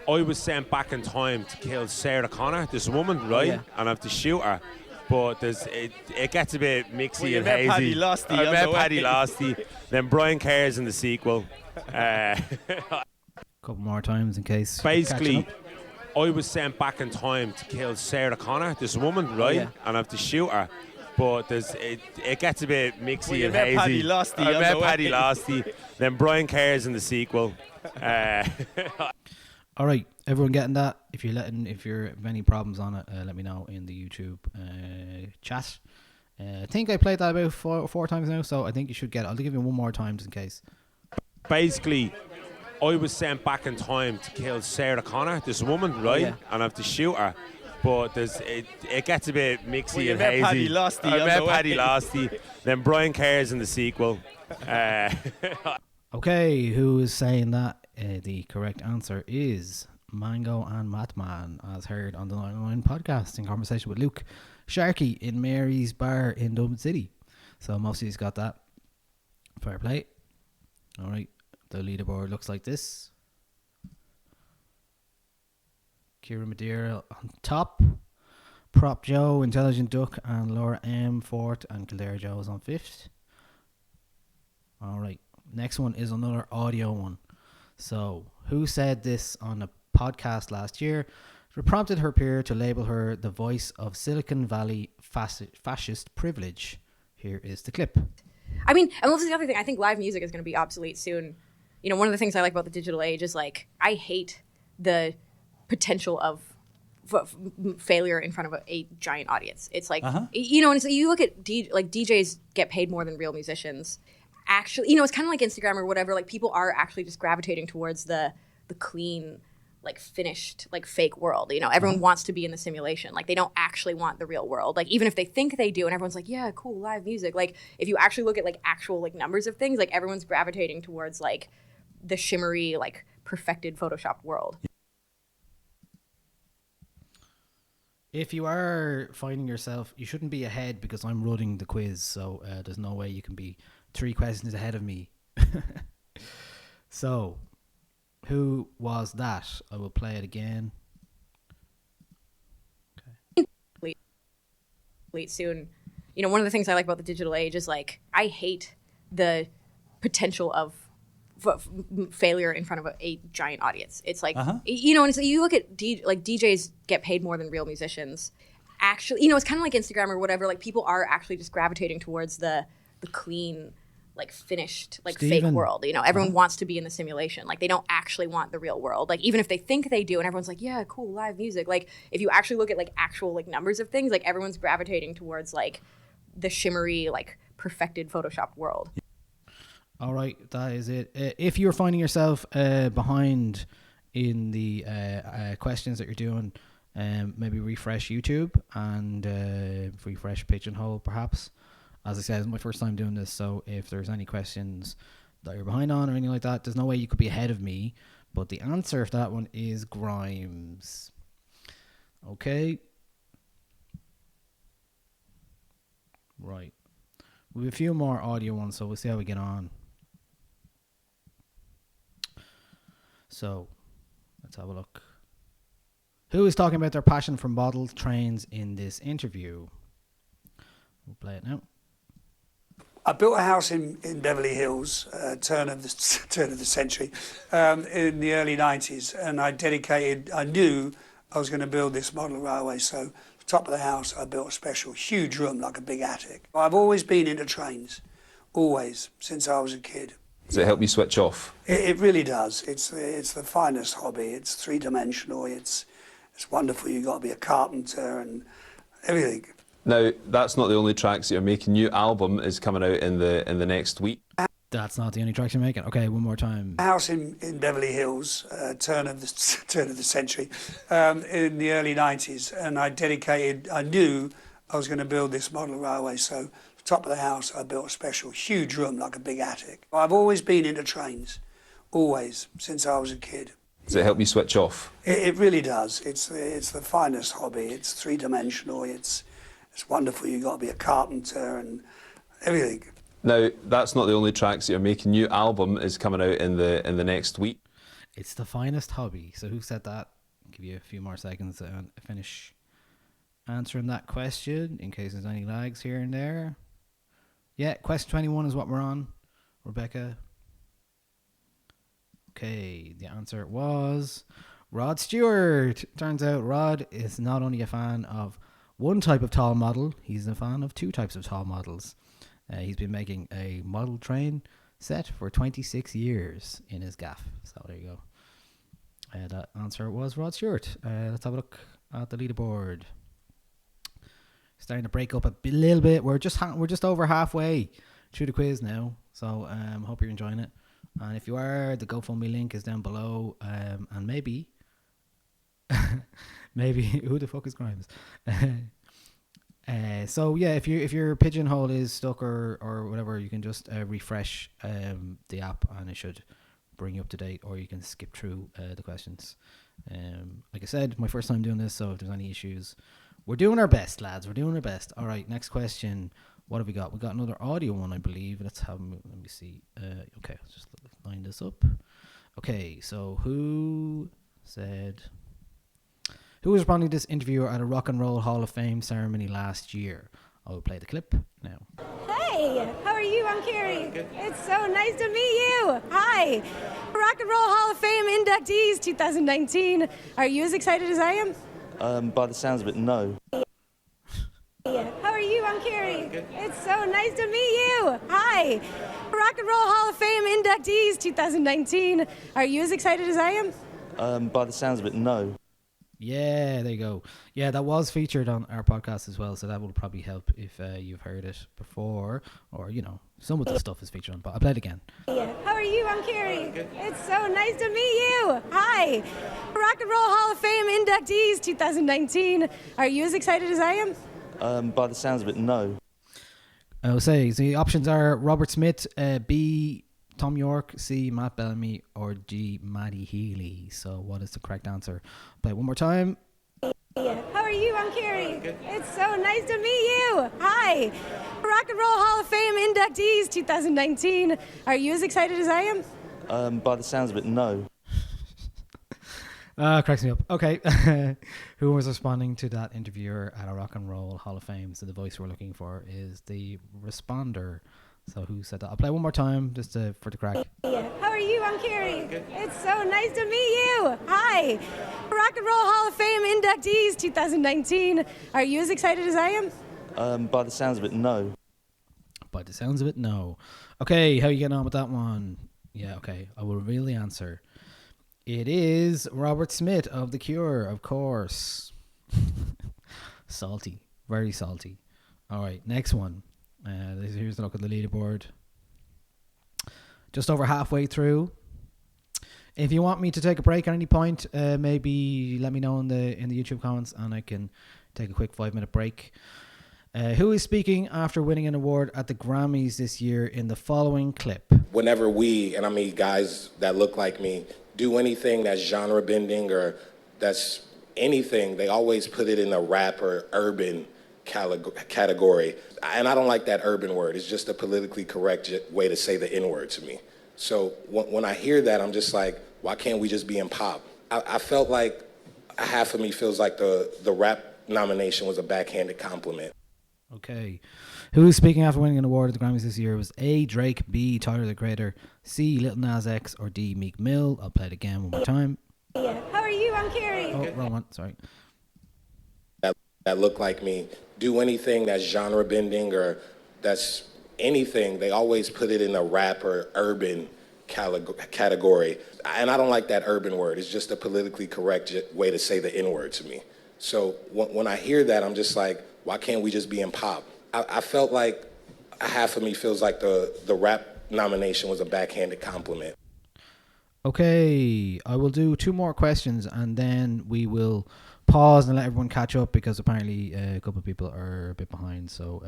Speaker 2: I was sent back in time to kill Sarah Connor, this woman, right?
Speaker 3: Yeah.
Speaker 2: And I have to shoot her. But it gets a bit mixy and hazy.
Speaker 3: Paddy Losty
Speaker 2: I
Speaker 3: on
Speaker 2: met
Speaker 3: the way.
Speaker 2: Paddy Losty, then Brian Kerr's in the sequel.
Speaker 1: Couple more times in case.
Speaker 2: Basically,
Speaker 1: catching up.
Speaker 2: I was sent back in time to kill Sarah Connor, this woman, right?
Speaker 3: Yeah.
Speaker 2: And I have to shoot her. But it gets a bit mixy and
Speaker 3: met
Speaker 2: hazy.
Speaker 3: Paddy Losty
Speaker 2: I
Speaker 3: on
Speaker 2: met
Speaker 3: the way.
Speaker 2: Paddy Losty, then Brian Kerr's in the sequel.
Speaker 1: All right, everyone getting that? If you're have any problems on it, let me know in the YouTube chat. I think I played that about four times now, so I think you should get it. I'll give you one more time just in case.
Speaker 2: Basically, I was sent back in time to kill Sarah Connor, this woman, right?
Speaker 3: Yeah.
Speaker 2: And I have to shoot her. But it gets a bit mixy and
Speaker 3: met
Speaker 2: hazy.
Speaker 3: Paddy Losty
Speaker 2: I
Speaker 3: on
Speaker 2: met
Speaker 3: the way.
Speaker 2: Paddy Losty, then Brian Kerr's in the sequel.
Speaker 1: Okay, who is saying that? The correct answer is Mango and Madman, as heard on the Nialler9 podcast in conversation with Luke Sharkey in Mary's Bar in Dublin City. So most of you's got that. Fair play. All right, the leaderboard looks like this. Kieran Madeira on top. Prop Joe, Intelligent Duck, and Laura M. fourth, and Kildare Joe is on fifth. All right, next one is another audio one. So, who said this on a podcast last year? It prompted her peer to label her the voice of Silicon Valley fascist privilege. Here is the clip.
Speaker 4: I mean, and this is the other thing. I think live music is going to be obsolete soon. You know, one of the things I like about the digital age is, like, I hate the potential of failure in front of a giant audience. It's like, you know, and it's, you look at DJs get paid more than real musicians. Actually, you know, it's kind of like Instagram or whatever. Like, people are actually just gravitating towards the clean, like, finished, like, fake world. You know, everyone wants to be in the simulation. Like, they don't actually want the real world. Like, even if they think they do, and everyone's like, yeah, cool, live music. Like, if you actually look at, like, actual, like, numbers of things, like, everyone's gravitating towards, like, the shimmery, like, perfected Photoshopped world.
Speaker 1: If you are finding yourself, you shouldn't be ahead because I'm running the quiz. So there's no way you can be 3 questions ahead of me. So, who was that? I will play it again.
Speaker 4: Okay. Soon. You know, one of the things I like about the digital age is, like, I hate the potential of failure in front of a giant audience. It's like, you know, and it's, you look at DJs get paid more than real musicians. Actually, you know, it's kind of like Instagram or whatever. Like, people are actually just gravitating towards the clean, like, finished, like, fake world. You know, everyone wants to be in the simulation. Like, they don't actually want the real world. Like, even if they think they do, and everyone's like, yeah, cool, live music. Like, if you actually look at, like, actual, like, numbers of things, like, everyone's gravitating towards, like, the shimmery, like, perfected Photoshopped world.
Speaker 1: All right, that is it. If you're finding yourself behind in the questions that you're doing, maybe refresh YouTube and refresh Pigeonhole, perhaps. As I said, it's my first time doing this, so if there's any questions that you're behind on or anything like that, there's no way you could be ahead of me. But the answer for that one is Grimes. Okay. Right. We have a few more audio ones, so we'll see how we get on. So, let's have a look. Who is talking about their passion for model trains in this interview? We'll play it now.
Speaker 5: I built a house in Beverly Hills, turn of the century, in the early 90s, and I knew I was going to build this model railway, so top of the house I built a special huge room, like a big attic. I've always been into trains, always, since I was a kid.
Speaker 6: Does it help you switch off?
Speaker 5: It really does. It's the finest hobby. It's three-dimensional. It's wonderful. You've got to be a carpenter and everything.
Speaker 3: Now, that's not the only tracks that you're making. New album is coming out in the next week.
Speaker 1: That's not the only tracks you're making. Okay, one more time.
Speaker 5: A house in Beverly Hills, turn of the century, in the early 90s, and I knew I was going to build this model railway, so the top of the house I built a special huge room like a big attic. I've always been into trains, always, since I was a kid.
Speaker 3: Does it help you switch off?
Speaker 5: It really does. It's the finest hobby. It's three-dimensional. It's wonderful. You've got to be a carpenter and everything.
Speaker 3: Now, that's not the only tracks that you're making. New album is coming out in the next week.
Speaker 1: It's the finest hobby. So who said that? I'll give you a few more seconds to finish answering that question in case there's any lags here and there. Yeah, question 21 is what we're on. Rebecca. Okay, the answer was Rod Stewart. Turns out Rod is not only a fan of one type of tall model, he's a fan of two types of tall models. He's been making a model train set for 26 years in his gaff. So there you go. That answer was Rod Stewart. Let's have a look at the leaderboard. Starting to break up a little bit. We're just over halfway through the quiz now. So hope you're enjoying it. And if you are, the GoFundMe link is down below. And maybe who the fuck is Grimes? So yeah, if your pigeonhole is stuck or whatever, you can just refresh the app and it should bring you up to date, or you can skip through the questions. Like I said, my first time doing this, so if there's any issues, we're doing our best, lads. We're doing our best. All right, next question. What have we got? We got another audio one, I believe. Let me see. Okay, let's just line this up. Okay, so who was responding to this interviewer at a Rock and Roll Hall of Fame ceremony last year? I will play the clip now.
Speaker 6: Hey, how are you? I'm Carrie. It's so nice to meet you. Hi. Rock and Roll Hall of Fame inductees 2019. Are you as excited as I am?
Speaker 7: By the sounds of it, no.
Speaker 6: How are you? I'm Carrie. It's so nice to meet you. Hi. Rock and Roll Hall of Fame inductees 2019. Are you as excited as I am?
Speaker 7: By the sounds of it, no.
Speaker 1: Yeah, there you go. Yeah, that was featured on our podcast as well, so that will probably help if you've heard it before, or some of the stuff is featured on. But I'll play it again.
Speaker 6: How are you? I'm Carrie. It's so nice to meet you. Hi. Rock and Roll Hall of Fame inductees 2019. Are you as excited as I am?
Speaker 7: By the sounds of it, no.
Speaker 1: I'll say the options are Robert Smith, B, Tom York, C, Matt Bellamy, or D, Maddie Healy. So what is the correct answer? Play it one more time.
Speaker 6: How are you? I'm Carrie. It's so nice to meet you. Hi. Rock and Roll Hall of Fame inductees 2019. Are you as excited as I am?
Speaker 7: By the sounds of it, no.
Speaker 1: Cracks me up. Okay. Who was responding to that interviewer at a Rock and Roll Hall of Fame? So the voice we're looking for is the responder. So who said that? I'll play one more time just for the crack.
Speaker 6: How are you? I'm Carrie. It's so nice to meet you. Hi. Rock and Roll Hall of Fame inductees 2019. Are you as excited as I am?
Speaker 7: By the sounds of it, no.
Speaker 1: By the sounds of it, no. Okay, how you getting on with that one? Yeah, okay. I will reveal the answer. It is Robert Smith of The Cure, of course. Salty. Very salty. All right, next one. Here's a look at the leaderboard. Just over halfway through. If you want me to take a break at any point, maybe let me know in the YouTube comments and I can take a quick 5-minute break. Who is speaking after winning an award at the Grammys this year in the following clip?
Speaker 8: Whenever we, and I mean guys that look like me, do anything that's genre bending or that's anything, they always put it in a rap or urban category. And I don't like that urban word. It's just a politically correct way to say the N-word to me. So when I hear that, I'm just like, why can't we just be in pop? I felt like half of me feels like the rap nomination was a backhanded compliment.
Speaker 1: Okay. Who is speaking after winning an award at the Grammys this year? It was A, Drake, B, Tyler the Creator, C, Lil Nas X, or D, Meek Mill. I'll play it again one more time.
Speaker 6: How are you? I'm Carrie.
Speaker 1: Oh, wrong one. Sorry.
Speaker 8: That look like me, do anything that's genre bending or that's anything, they always put it in a rap or urban category. And I don't like that urban word. It's just a politically correct way to say the N-word to me. So when I hear that, I'm just like, why can't we just be in pop? I felt like half of me feels like the rap nomination was a backhanded compliment.
Speaker 1: Okay, I will do 2 more questions and then we will pause and let everyone catch up because apparently a couple of people are a bit behind. So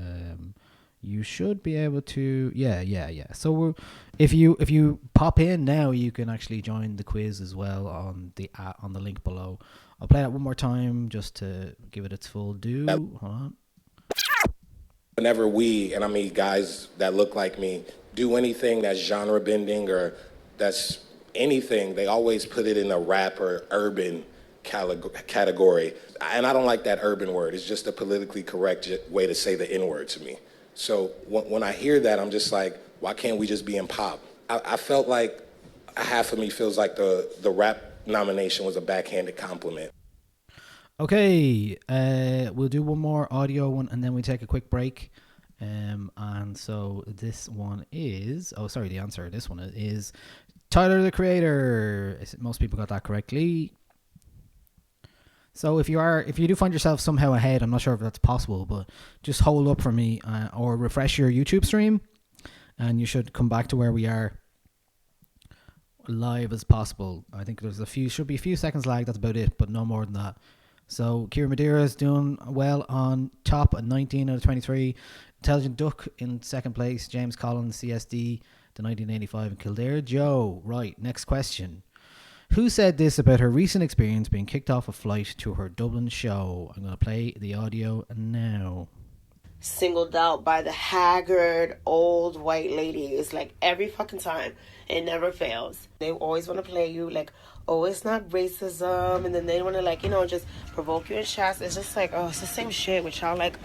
Speaker 1: you should be able to, yeah. So if you pop in now, you can actually join the quiz as well on the link below. I'll play that one more time just to give it its full due. Hold on.
Speaker 8: Whenever we, and I mean guys that look like me, do anything that's genre bending or that's anything, they always put it in a rap or urban category. And I don't like that urban word. It's just a politically correct way to say the N-word to me. So when I hear that, I'm just like, why can't we just be in pop? I felt like half of me feels like the rap nomination was a backhanded compliment.
Speaker 1: Okay, we'll do one more audio one and then we take a quick break. And so this one is, the answer. This one is Tyler the Creator. Most people got that correctly. So if you do find yourself somehow ahead, I'm not sure if that's possible, but just hold up for me or refresh your YouTube stream, and you should come back to where we are live as possible. I think should be a few seconds lag. That's about it, but no more than that. So Kira Madeira is doing well on top at 19 out of 23. Intelligent Duck in second place. James Collins, CSD, the 1985 and Kildare Joe. Right, next question. Who said this about her recent experience being kicked off a flight to her Dublin show? I'm going to play the audio now.
Speaker 9: Singled out by the haggard old white ladies, like every fucking time. It never fails. They always want to play you like, oh, it's not racism, and then they want to like, just provoke you in shots. It's just like, oh, it's the same shit with y'all, like,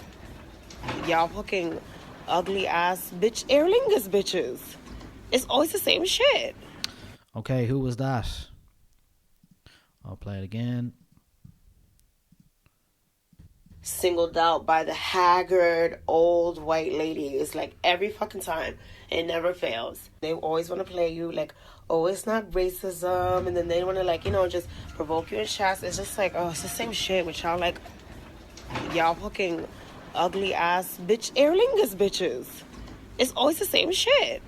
Speaker 9: y'all fucking ugly ass bitch Aer Lingus bitches. It's always the same shit.
Speaker 1: Okay, who was that? I'll play it again.
Speaker 9: Singled out by the haggard old white ladies, like every fucking time. It never fails. They always want to play you like, oh, it's not racism, and then they want to like, just provoke you in shots. It's just like, oh, it's the same shit with y'all, like, y'all fucking ugly ass bitch Aer Lingus bitches. It's always the same shit.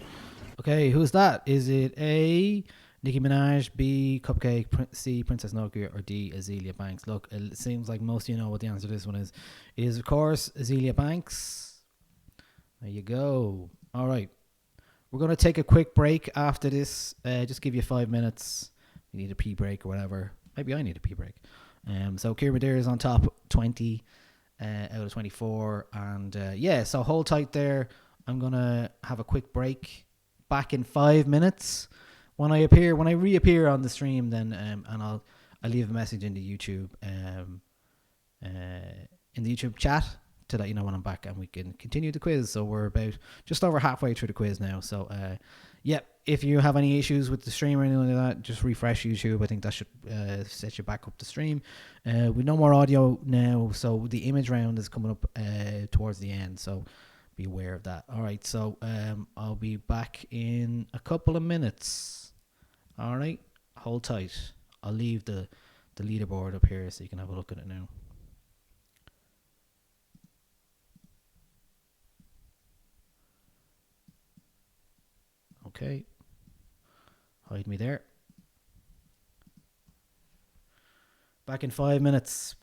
Speaker 1: Okay, who's that? Is it A, Nicki Minaj, B, Cupcake, C, Princess Nokia, or D, Azealia Banks? Look, it seems like most of you know what the answer to this one is. It is, of course, Azealia Banks. There you go. All right. We're going to take a quick break after this. Just give you 5 minutes. You need a pee break or whatever. Maybe I need a pee break. So Kira Madeira is on top, 20 out of 24. And so hold tight there. I'm going to have a quick break. Back in 5 minutes. When I reappear on the stream, then and I'll leave a message in the YouTube chat to let you know when I'm back, and we can continue the quiz. So we're about just over halfway through the quiz now. So if you have any issues with the stream or anything like that, just refresh YouTube. I think that should set you back up the stream. With no more audio now, so the image round is coming up towards the end. So be aware of that. All right, so I'll be back in a couple of minutes. All right, hold tight. I'll leave the leaderboard up here so you can have a look at it now. Okay, hide me there. Back in 5 minutes.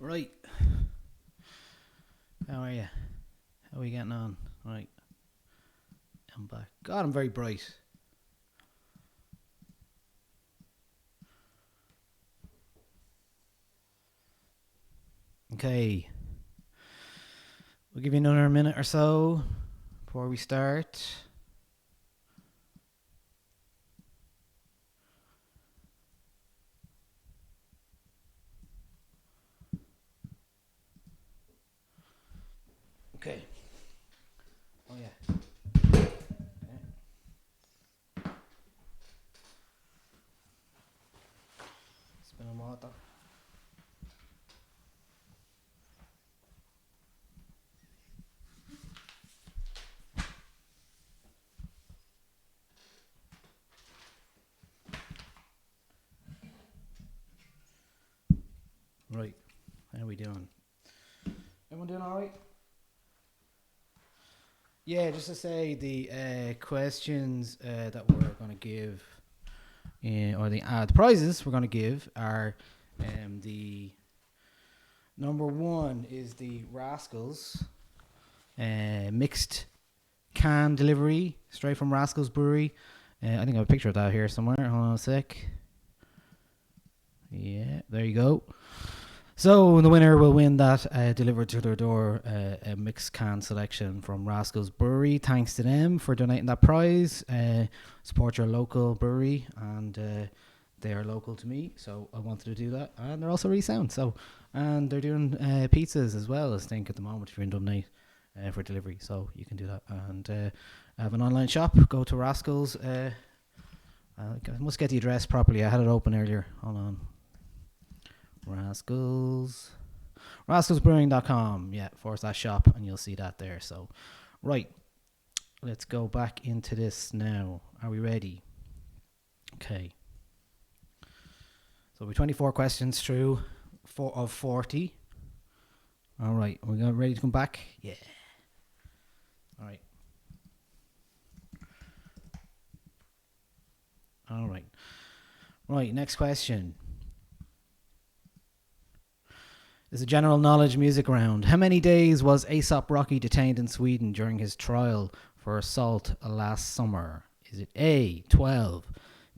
Speaker 1: Right. How are you? How are you getting on? Right. I'm back. God, I'm very bright. Okay. We'll give you another minute or so before we start. Okay. Oh yeah. Okay. Spin a water. Right. How are we doing? Everyone doing all right? Yeah, just to say the questions that we're going to give, or the prizes we're going to give are the number one is the Rascals mixed can delivery straight from Rascals Brewery. I think I have a picture of that here somewhere. Hold on a sec. Yeah, there you go. So the winner will win that delivered to their door a mixed can selection from Rascals Brewery. Thanks to them for donating that prize. Support your local brewery, and they are local to me, so I wanted to do that. And they're also really sound. And they're doing pizzas as well, I think, at the moment if you're in Dublin for delivery. So you can do that. And I have an online shop. Go to Rascals. I must get the address properly. I had it open earlier. Hold on. Rascalsbrewing.com, yeah, /shop, and you'll see that there. So, right, let's go back into this now. Are we ready? Okay. So we're 24 questions through, 4 of 40. All right, are we ready to come back? Yeah. All right. All right. Right, next question. Is a general knowledge music round. How many days was A$AP Rocky detained in Sweden during his trial for assault last summer? Is it A, 12,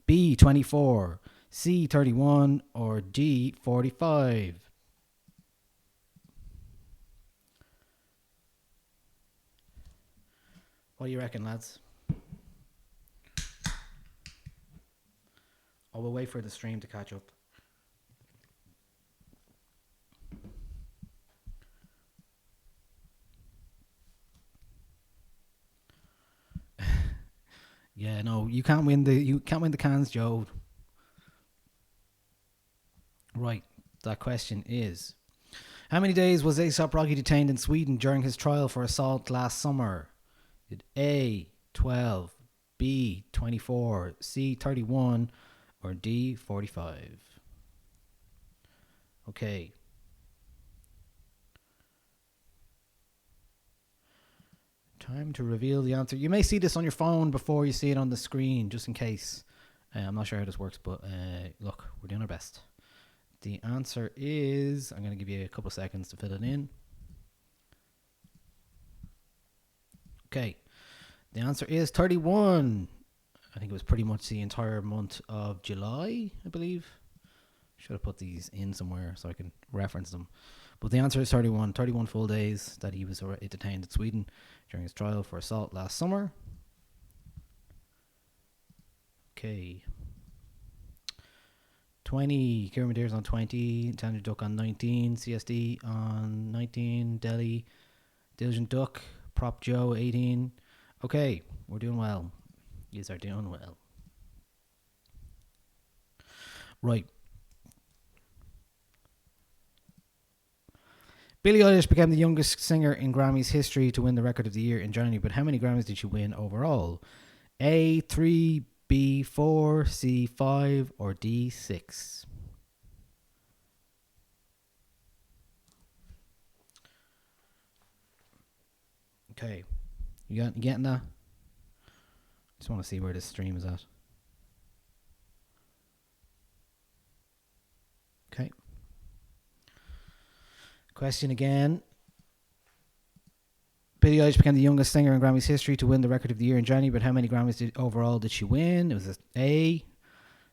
Speaker 1: B, 24, C, 31, or D, 45? What do you reckon, lads? Oh, we'll wait for the stream to catch up. Yeah, no, you can't win the cans, Joe. Right, that question is: how many days was A$AP Rocky detained in Sweden during his trial for assault last summer? Did A 12, B 24, C 31, or D 45? Okay. Time to reveal the answer. You may see this on your phone before you see it on the screen, just in case. I'm not sure how this works, but look, we're doing our best. The answer is... I'm going to give you a couple of seconds to fill it in. Okay. The answer is 31. I think it was pretty much the entire month of July, I believe. Should have put these in somewhere so I can reference them. But the answer is 31. 31 full days that he was detained in Sweden during his trial for assault last summer. Okay. 20. Kieran Madeira's on 20. Tanya Duck on 19. CSD on 19. Delhi. Diligent Duck. Prop Joe 18. Okay. We're doing well. Yous are doing well. Right. Billie Eilish became the youngest singer in Grammy's history to win the Record of the Year in January, but how many Grammys did she win overall? A 3, B 4, C 5, or D 6? Okay, you getting that? Just want to see where this stream is at. Okay. Question again. Billie Eilish became the youngest singer in Grammy's history to win the Record of the Year in January, but how many Grammys overall did she win? It was A,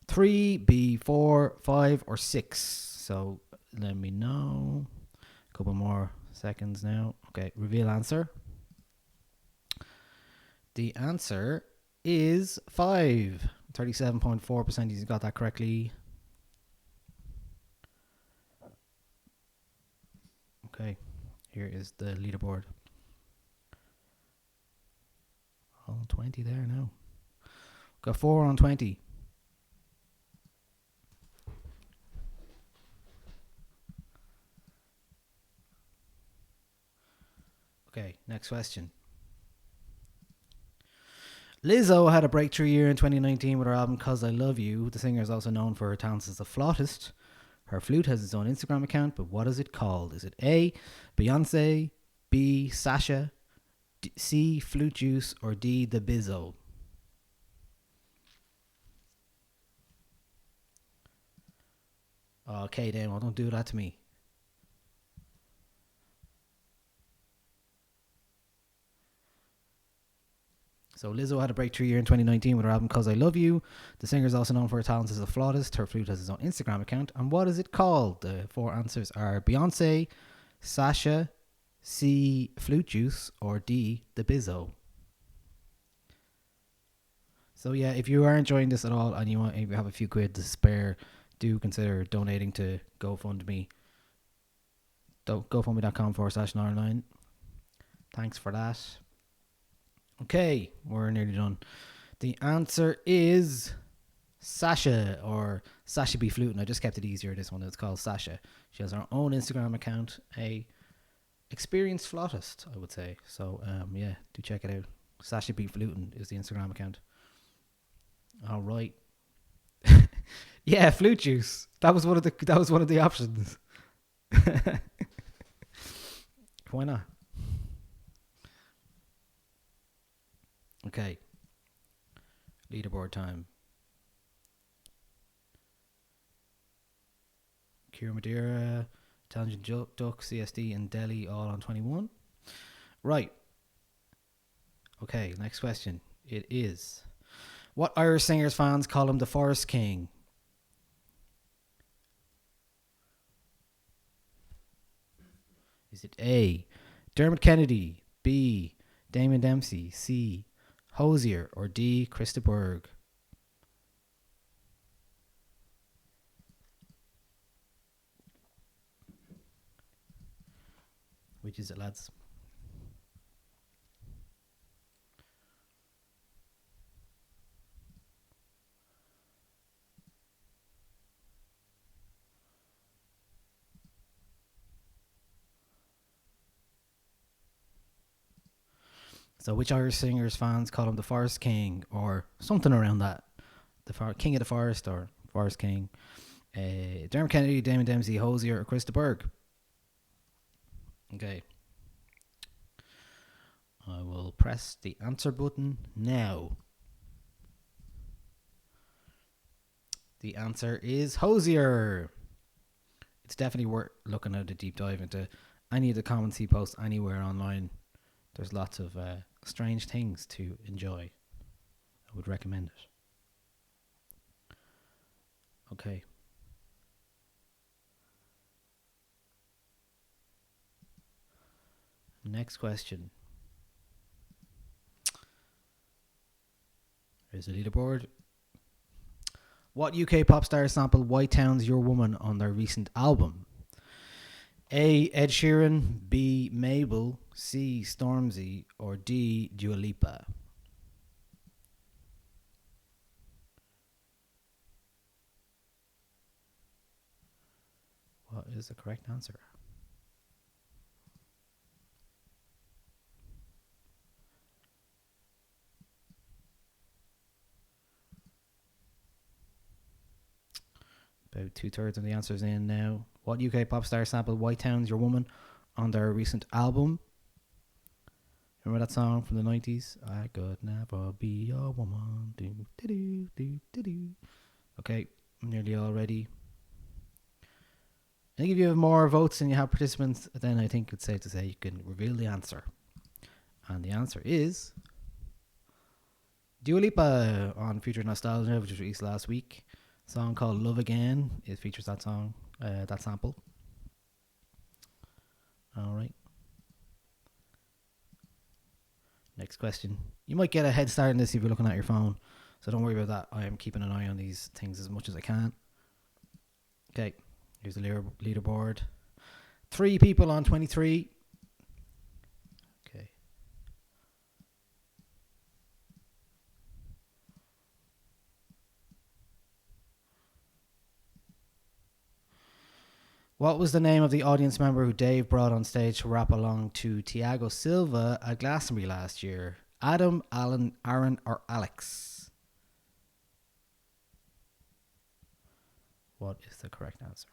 Speaker 1: 3, B, 4, 5, or 6. So let me know. A couple more seconds now. Okay, reveal answer. The answer is 5. 37.4% you got that correctly. Okay, here is the leaderboard. All 20 there now. Got 4 on 20. Okay, next question. Lizzo had a breakthrough year in 2019 with her album 'Cause I Love You. The singer is also known for her talents as a flautist. Her flute has its own Instagram account, but what is it called? Is it A, Beyonce, B, Sasha, C, Flute Juice, or D, The Bizzo? Okay, then, well, don't do that to me. So Lizzo had a breakthrough year in 2019 with her album 'Cause I Love You. The singer is also known for her talents as a flautist. Her flute has his own Instagram account. And what is it called? The 4 answers are Beyonce, Sasha, C, Flute Juice, or D, The Bizzo. So yeah, if you are enjoying this at all and you have a few quid to spare, do consider donating to GoFundMe. GoFundMe.com/Nialler9. Thanks for that. Okay, we're nearly done. The answer is Sasha, or Sasha B Flutin'. I just kept it easier, this one. It's called Sasha. She has her own Instagram account. A experienced flautist, I would say. So yeah, do check it out. Sasha B Flutin' is the Instagram account. All right. Yeah, Flute Juice. That was one of the options. Why not? Okay. Leaderboard time. Kira Madeira, Tangent Duck, CSD, and Delhi all on 21. Right. Okay, next question. It is, what Irish singers fans call him the Forest King? Is it A, Dermot Kennedy, B, Damon Dempsey, C, Hosier, or D, Krista Berg? Which is it, lads? So which Irish singers fans call him the Forest King, or something around that? The King of the Forest, or Forest King. Dermot Kennedy, Damon Dempsey, Hosier, or Krista Berg? Okay. I will press the answer button now. The answer is Hosier. It's definitely worth looking at a deep dive into any of the comments he posts anywhere online. There's lots of strange things to enjoy. I would recommend it. Okay. Next question. Here's the leaderboard. What UK pop star sampled White Town's Your Woman on their recent album? A, Ed Sheeran, B, Mabel, C, Stormzy, or D, Dua Lipa? What is the correct answer? About 2/3 of the answers in now. What UK pop star sampled White Town's Your Woman on their recent album? Remember that song from the 90s? I could never be your woman. Do, do, do, do, do, do. Okay, I'm nearly all ready. I think if you have more votes than you have participants, then I think it's safe to say you can reveal the answer. And the answer is Dua Lipa on Future Nostalgia, which was released last week. A song called Love Again. It features that song, that sample. Alright. Next question. You might get a head start in this if you're looking at your phone. So don't worry about that. I am keeping an eye on these things as much as I can. Okay. Here's the leaderboard. 3 people on 23. Okay. What was the name of the audience member who Dave brought on stage to rap along to Thiago Silva at Glastonbury last year? Adam, Alan, Aaron, or Alex? What is the correct answer?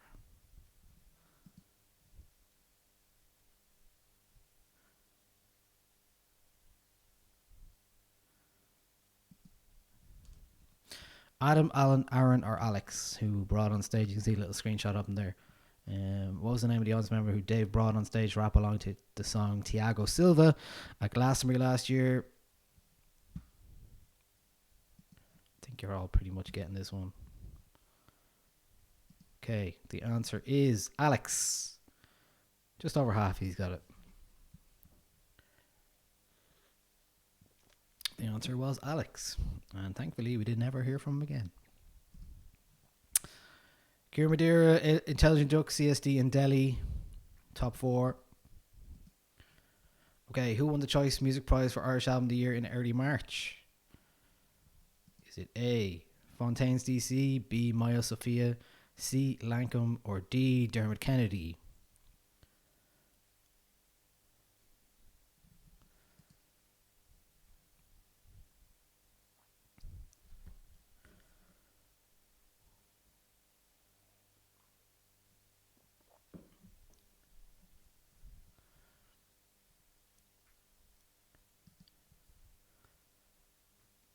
Speaker 1: Adam, Alan, Aaron, or Alex, who brought on stage. You can see a little screenshot of them there. What was the name of the audience member who Dave brought on stage to rap along to the song Thiago Silva at Glastonbury last year? I think you're all pretty much getting this one. Okay, the answer is Alex. Just over half, he's got it. The answer was Alex. And thankfully, we did never hear from him again. Kira Madeira, Intelligent Duck, CSD, and Delhi. Top 4. Okay, who won the Choice Music Prize for Irish Album of the Year in early March? Is it A, Fontaine's DC, B, Maya Sophia, C, Lancome, or D, Dermot Kennedy?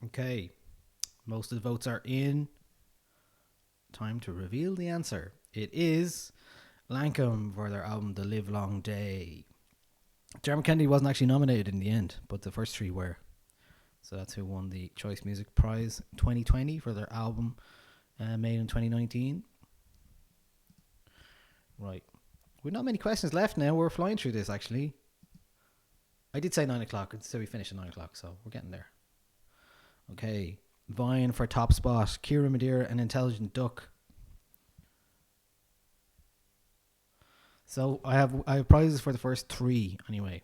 Speaker 1: Okay, most of the votes are in. Time to reveal the answer. It is Lancome for their album The Livelong Day. Dermot Kennedy wasn't actually nominated in the end, but the first 3 were. So that's who won the Choice Music Prize 2020 for their album made in 2019. Right. We've not many questions left now. We're flying through this, actually. I did say 9 o'clock, so we finished at 9 o'clock, so we're getting there. Okay, vying for top spot, Kira Madeira and Intelligent Duck. So I have prizes for the first 3 anyway.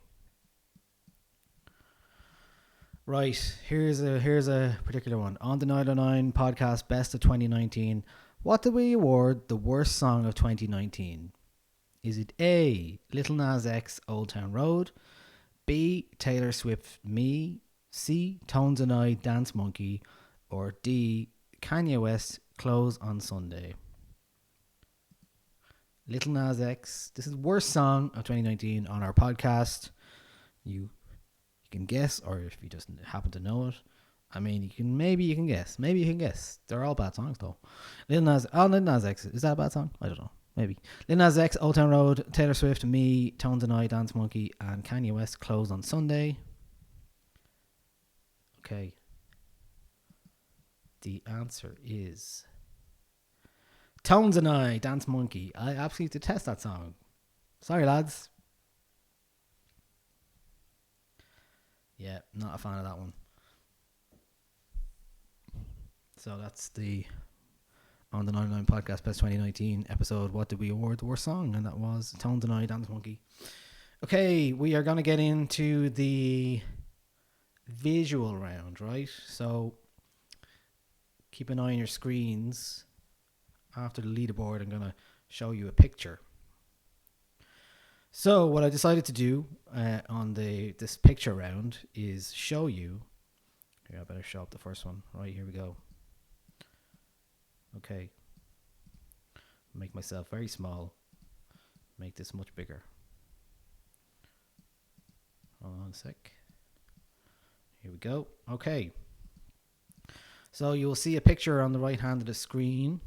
Speaker 1: Right, here's a particular one. On the Nialler9 podcast Best of 2019, what did we award the worst song of 2019? Is it A, Little Nas X, Old Town Road, B, Taylor Swift, Me, C, Tones and I, Dance Monkey, or D, Kanye West, Close on Sunday? Little Nas X. This is worst song of 2019 on our podcast. You can guess, or if you just happen to know it, I mean, maybe you can guess. They're all bad songs though. Little Nas X. Is that a bad song? I don't know. Maybe. Lil Nas X, Old Town Road, Taylor Swift, Me, Tones and I, Dance Monkey, and Kanye West, Close on Sunday. Okay. The answer is Tones and I, Dance Monkey. I absolutely detest that song. Sorry, lads. Yeah, not a fan of that one. So that's the On the Nialler9 podcast Best 2019 episode. What did we award the worst song? And that was Tones and I, Dance Monkey. Okay, we are going to get into the visual round, right? So keep an eye on your screens. After the leaderboard, I'm going to show you a picture. So what I decided to do on this picture round is show you. Here, I better show up the first one. Right, here we go. Okay. Make myself very small. Make this much bigger. Hold on a sec. Here we go. Okay. So you will see a picture on the right hand of the screen.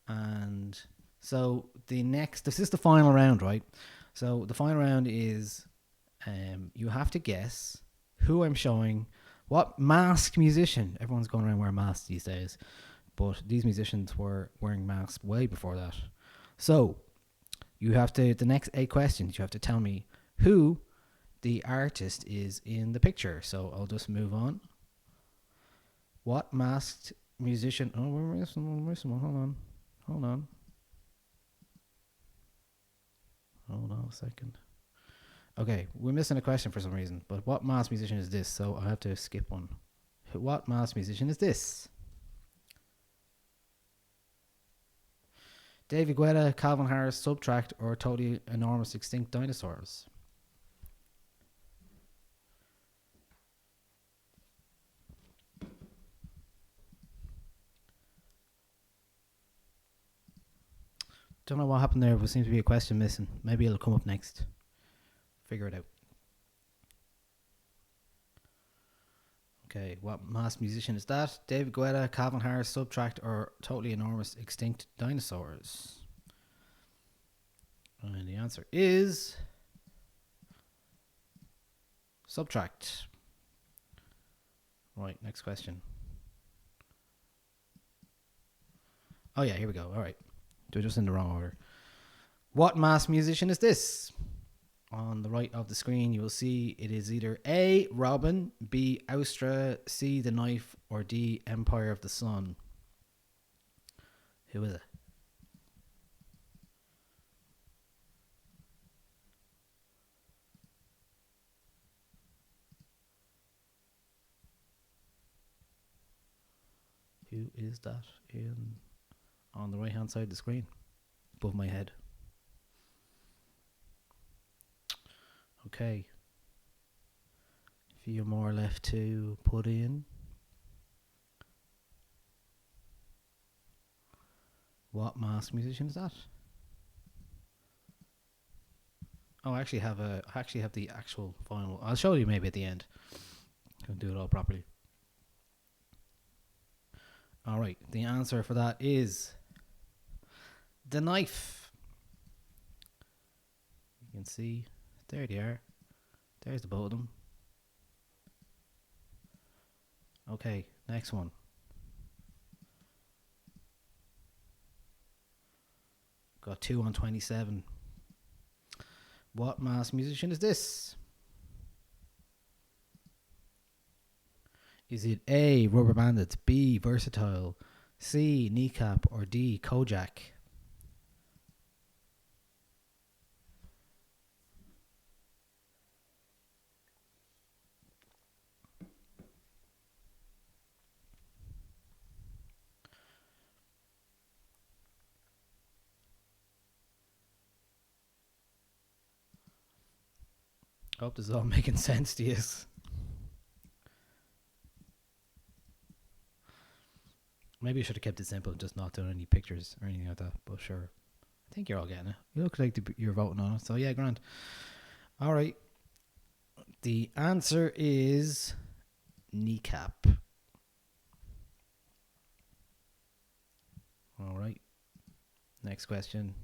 Speaker 1: And So this is the final round, right? So the final round is, you have to guess who I'm showing, what masked musician. Everyone's going around wearing masks these days, but these musicians were wearing masks way before that. So you have to, the next 8 questions, you have to tell me who the artist is in the picture. So I'll just move on. What masked musician? Oh, we're missing one. Hold on a second. Okay, we're missing a question for some reason. But what masked musician is this? So I have to skip one. What masked musician is this? David Guetta, Calvin Harris, Subtract, or Totally Enormous Extinct Dinosaurs? Don't know what happened there, but seems to be a question missing. Maybe it'll come up next. Figure it out. Okay, what masked musician is that? David Guetta, Calvin Harris, Subtract, or Totally Enormous Extinct Dinosaurs? And the answer is Subtract. Right, next question. Oh yeah, here we go. All right. They're just in the wrong order. What masked musician is this? On the right of the screen, you will see it is either A, Robin, B, Austra, C, The Knife, or D, Empire of the Sun. Who is it? Who is that on the right hand side of the screen above my head? Okay, a few more left to put in. What masked musician is that? Oh, I actually have the actual final. I'll show you maybe at the end. I'll do it all properly. All right, the answer for that is The Knife. You can see, there they are. There's the both of them. Okay, next one. Got 2 on 27. What masked musician is this? Is it A, Rubber Bandits, B, Versatile, C, Kneecap, or D, Kojak? I hope this is all making sense to you. Maybe I should have kept it simple, just not doing any pictures or anything like that. But sure, I think you're all getting it. You look like you're voting on it, so yeah, grand. All right, the answer is Kneecap. All right, next question.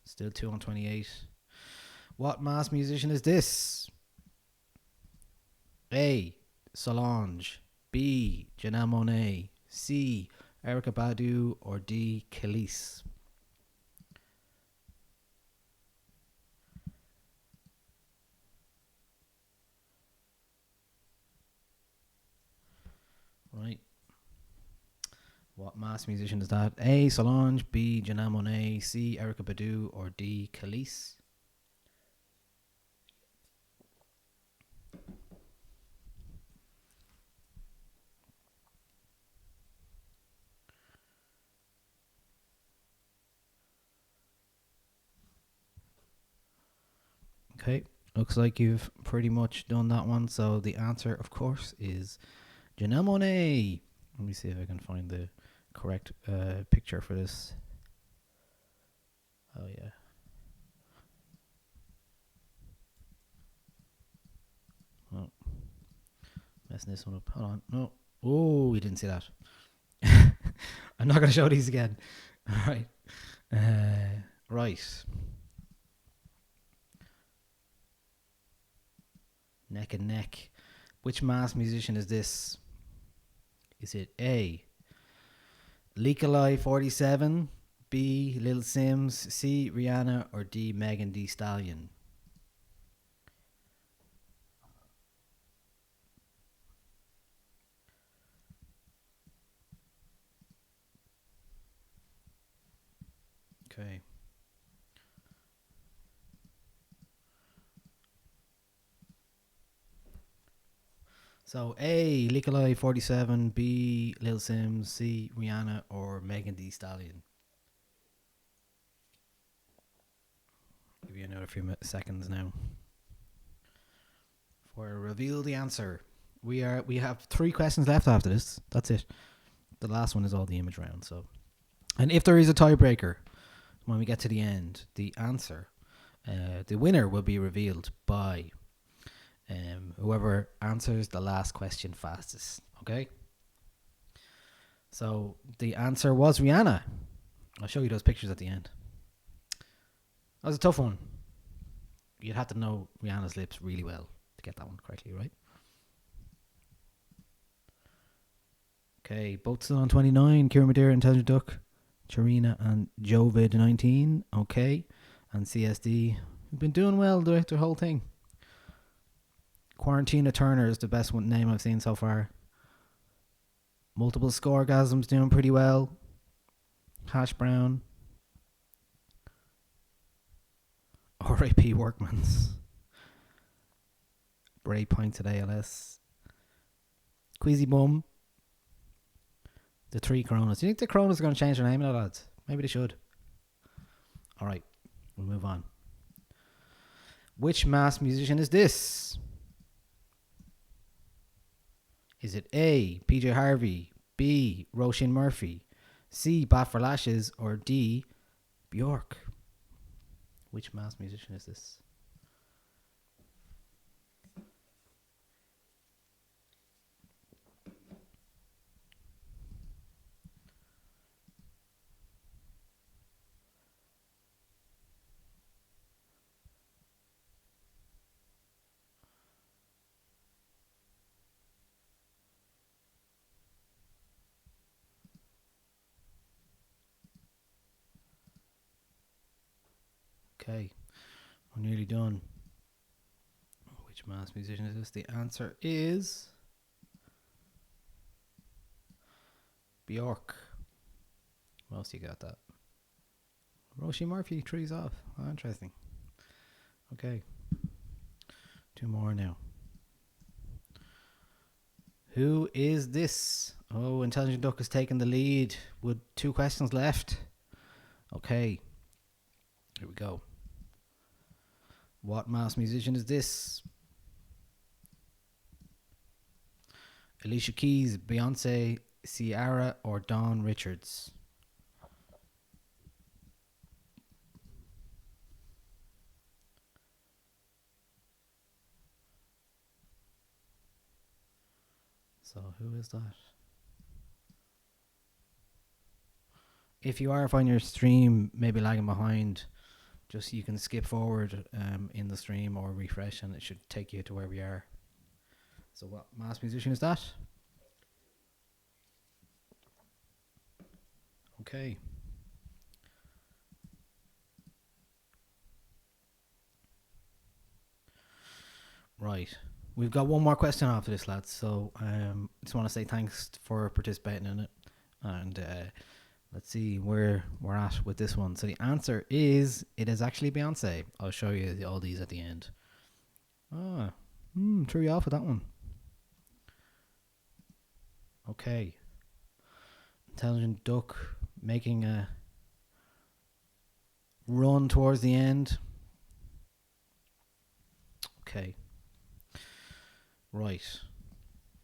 Speaker 1: Still 2 on 28. What masked musician is this? A, Solange, B, Janelle Monáe, C, Erykah Badu, or D, Khalees? Right. What masked musician is that? A, Solange, B, Janelle Monáe, C, Erykah Badu, or D, Khalees? Okay, looks like you've pretty much done that one. So the answer, of course, is Janelle Monáe. Let me see if I can find the correct picture for this. Oh, yeah. Oh, messing this one up. Hold on. No. Oh, we didn't see that. I'm not going to show these again. All right. Right. Neck and neck. Which mass musician is this? Is it A, Nialler9, B, Lil Sims, C, Rihanna, or D, Megan Thee Stallion? Okay. So A, Nialler9, B, Lil Sims, C, Rihanna, or Megan Thee Stallion. Give you another few seconds now for reveal the answer. We have 3 questions left after this. That's it. The last one is all the image round. So, and if there is a tiebreaker when we get to the end, the answer, the winner will be revealed by whoever answers the last question fastest. Okay. So the answer was Rihanna. I'll show you those pictures at the end. That was a tough one. You'd have to know Rihanna's lips really well to get that one correctly, right? Okay, both still on 29. Kira Madeira, Intelligent Duck, Charina and Jovid19. Okay, and CSD. We've been doing well the whole thing. Quarantina Turner is the best one name I've seen so far. Multiple Scoregasms doing pretty well. Hash Brown. R.I.P. Workmans. Bray Pints at ALS. Queasy Bum. The 3 Coronas. Do you think the Coronas are going to change their name now, lads? Maybe they should. Alright, we'll move on. Which mass musician is this? Is it A, PJ Harvey, B, Roisin Murphy, C, Bat for Lashes, or D, Bjork? Which mass musician is this? Okay, we're nearly done. Which mass musician is this? The answer is Bjork. What else you got that? Roisin Murphy, 3's off. Oh, interesting. Okay, 2 more now. Who is this? Oh, Intelligent Duck has taken the lead with 2 questions left. Okay, here we go. What mass musician is this? Alicia Keys, Beyonce, Ciara, or Dawn Richards? So who is that? If you are finding your stream maybe lagging behind, just you can skip forward in the stream or refresh and it should take you to where we are. So what mass musician is that? Okay. Right. We've got one more question after this, lads. So just want to say thanks for participating in it. And let's see where we're at with this one. So the answer is, it is actually Beyonce. I'll show you all these at the end. Threw you off with that one. Okay. Intelligent Duck making a run towards the end. Okay. Right.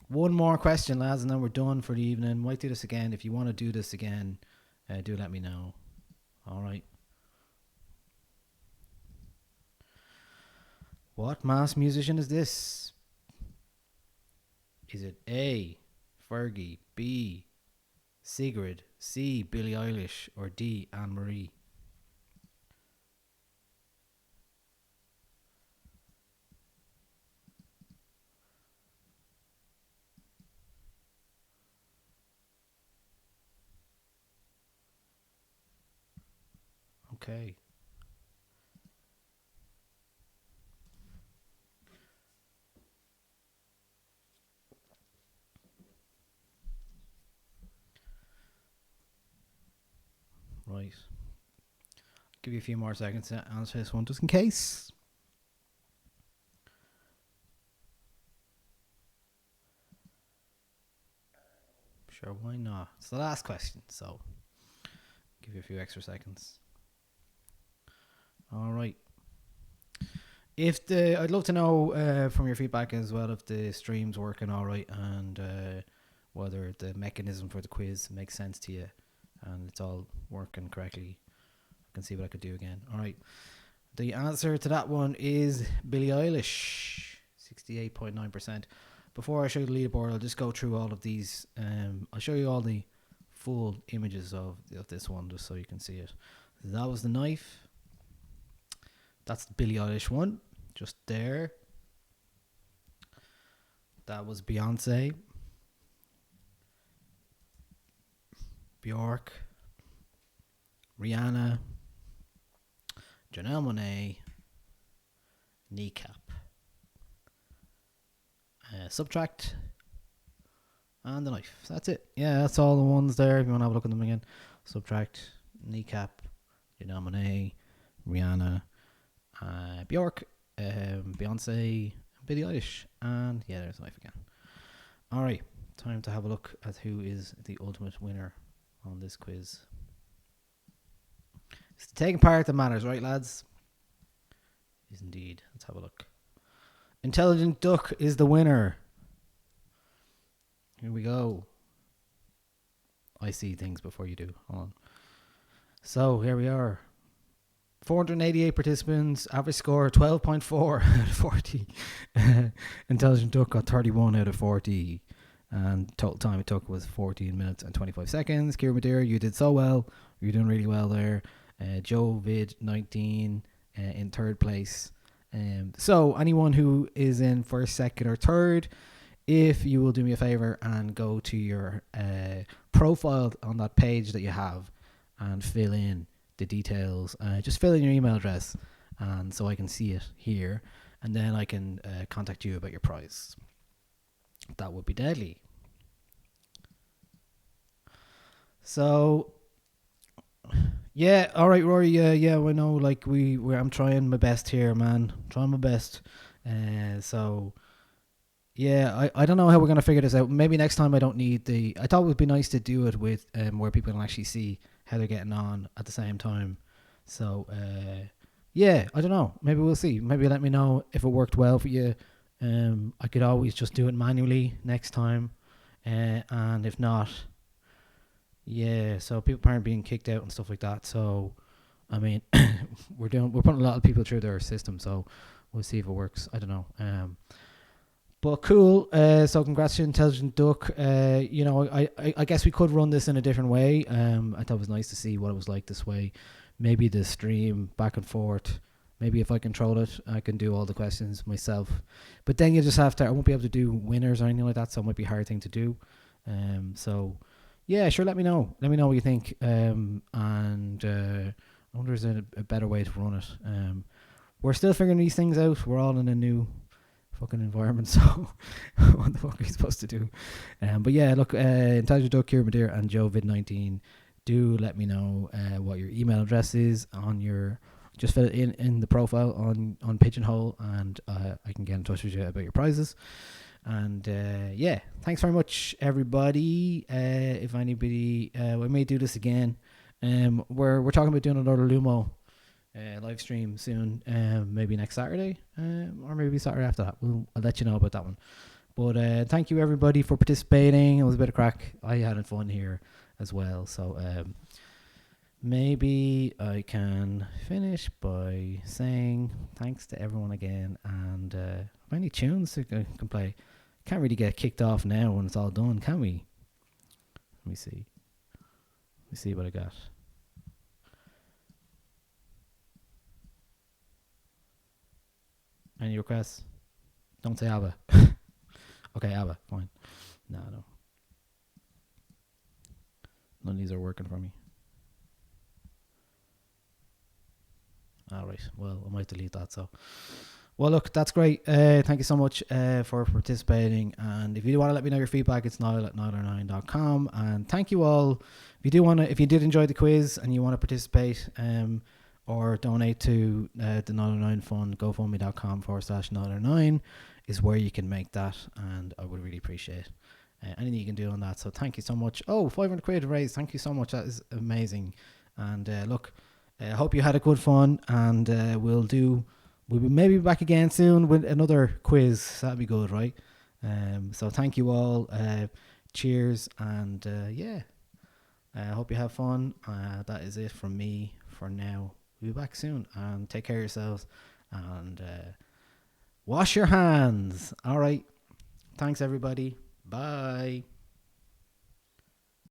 Speaker 1: One more question, lads, and then we're done for the evening. Might do this again. If you want to do this again, do let me know. All right. What mass musician is this? Is it A, Fergie, B, Sigrid, C, Billie Eilish, or D, Anne-Marie? Okay. Right. Give you a few more seconds to answer this one just in case. Sure, why not? It's the last question, so give you a few extra seconds. All right. I'd love to know from your feedback as well if the stream's working all right and whether the mechanism for the quiz makes sense to you and it's all working correctly. I can see what I could do again. All right. The answer to that one is Billie Eilish, 68.9%. Before I show you the leaderboard, I'll just go through all of these. I'll show you all the full images of this one just so you can see it. That was the knife. That's the Billie Eilish one, just there. That was Beyonce. Bjork. Rihanna. Janelle Monáe. Kneecap. Subtract. And the knife. So that's it. Yeah, that's all the ones there. If you want to have a look at them again. Subtract. Kneecap. Janelle Monáe. Rihanna. Bjork, Beyonce, Billie Eilish, and yeah, there's life again. Alright, time to have a look at who is the ultimate winner on this quiz. It's the taking part that matters, right, lads? Yes, indeed. Let's have a look. Intelligent Duck is the winner. Here we go. I see things before you do. Hold on. So, here we are. 488 participants, average score 12.4 out of 40. Intelligent Duck got 31 out of 40. And total time it took was 14 minutes and 25 seconds. Kira Madeira, you did so well. You're doing really well there. Joe Vid 19 in third place. So anyone who is in first, second or third, if you will do me a favor and go to your profile on that page that you have and fill in the details, just fill in your email address and so I can see it here and then I can contact you about your prize. That would be deadly. So yeah, all right, Rory. Yeah, I know. Like I'm trying my best here, man. Trying my best. So yeah, I don't know how we're gonna figure this out. Maybe next time I don't need the. I thought it would be nice to do it with where people can actually see how they're getting on at the same time. So yeah, I don't know. Maybe we'll see. Maybe let me know if it worked well for you. I could always just do it manually next time, and if not, yeah. So people aren't being kicked out and stuff like that. So, I mean, we're putting a lot of people through their system. So we'll see if it works. I don't know. But cool. So congrats to Intelligent Duck. You know, I guess we could run this in a different way. I thought it was nice to see what it was like this way. Maybe the stream back and forth. Maybe if I control it, I can do all the questions myself. But then you just have to. I won't be able to do winners or anything like that, so it might be a hard thing to do. So yeah, sure. Let me know. Let me know what you think. And I wonder if there's a better way to run it. We're still figuring these things out. We're all in a new fucking environment, so what the fuck are you supposed to do? But yeah, look, Intelligent Duck, Kira Madeira and Joe Vid19, do let me know what your email address is on your. Just fill it in the profile on Pigeonhole, and I can get in touch with you about your prizes. And yeah, thanks very much, everybody. If anybody, we may do this again. We're talking about doing another Lumo live stream soon, maybe next Saturday, or maybe Saturday after that. I'll let you know about that one. But thank you everybody for participating. It was a bit of crack. I had fun here as well. So maybe I can finish by saying thanks to everyone again. And any tunes I can play. Can't really get kicked off now when it's all done, can we? Let me see. Let me see what I got. Any requests? Don't say ABBA. Okay, ABBA, fine. No. None of these are working for me. All right. Well, I might delete that. So, well, look, that's great. Thank you so much for participating. And if you do want to let me know your feedback, it's niall@nialler9.com. And thank you all. If you did enjoy the quiz and you want to participate, or donate to the Nialler9 Fund, gofundme.com/Nialler9 is where you can make that, and I would really appreciate anything you can do on that. So thank you so much. 500 quid raised. Thank you so much. That is amazing. And look, I hope you had a good fun, and we'll be maybe back again soon with another quiz. That'd be good, right? So thank you all. Cheers, and yeah, I hope you have fun. That is it from me for now. We'll be back soon, and take care of yourselves, and wash your hands. All right. Thanks, everybody. Bye.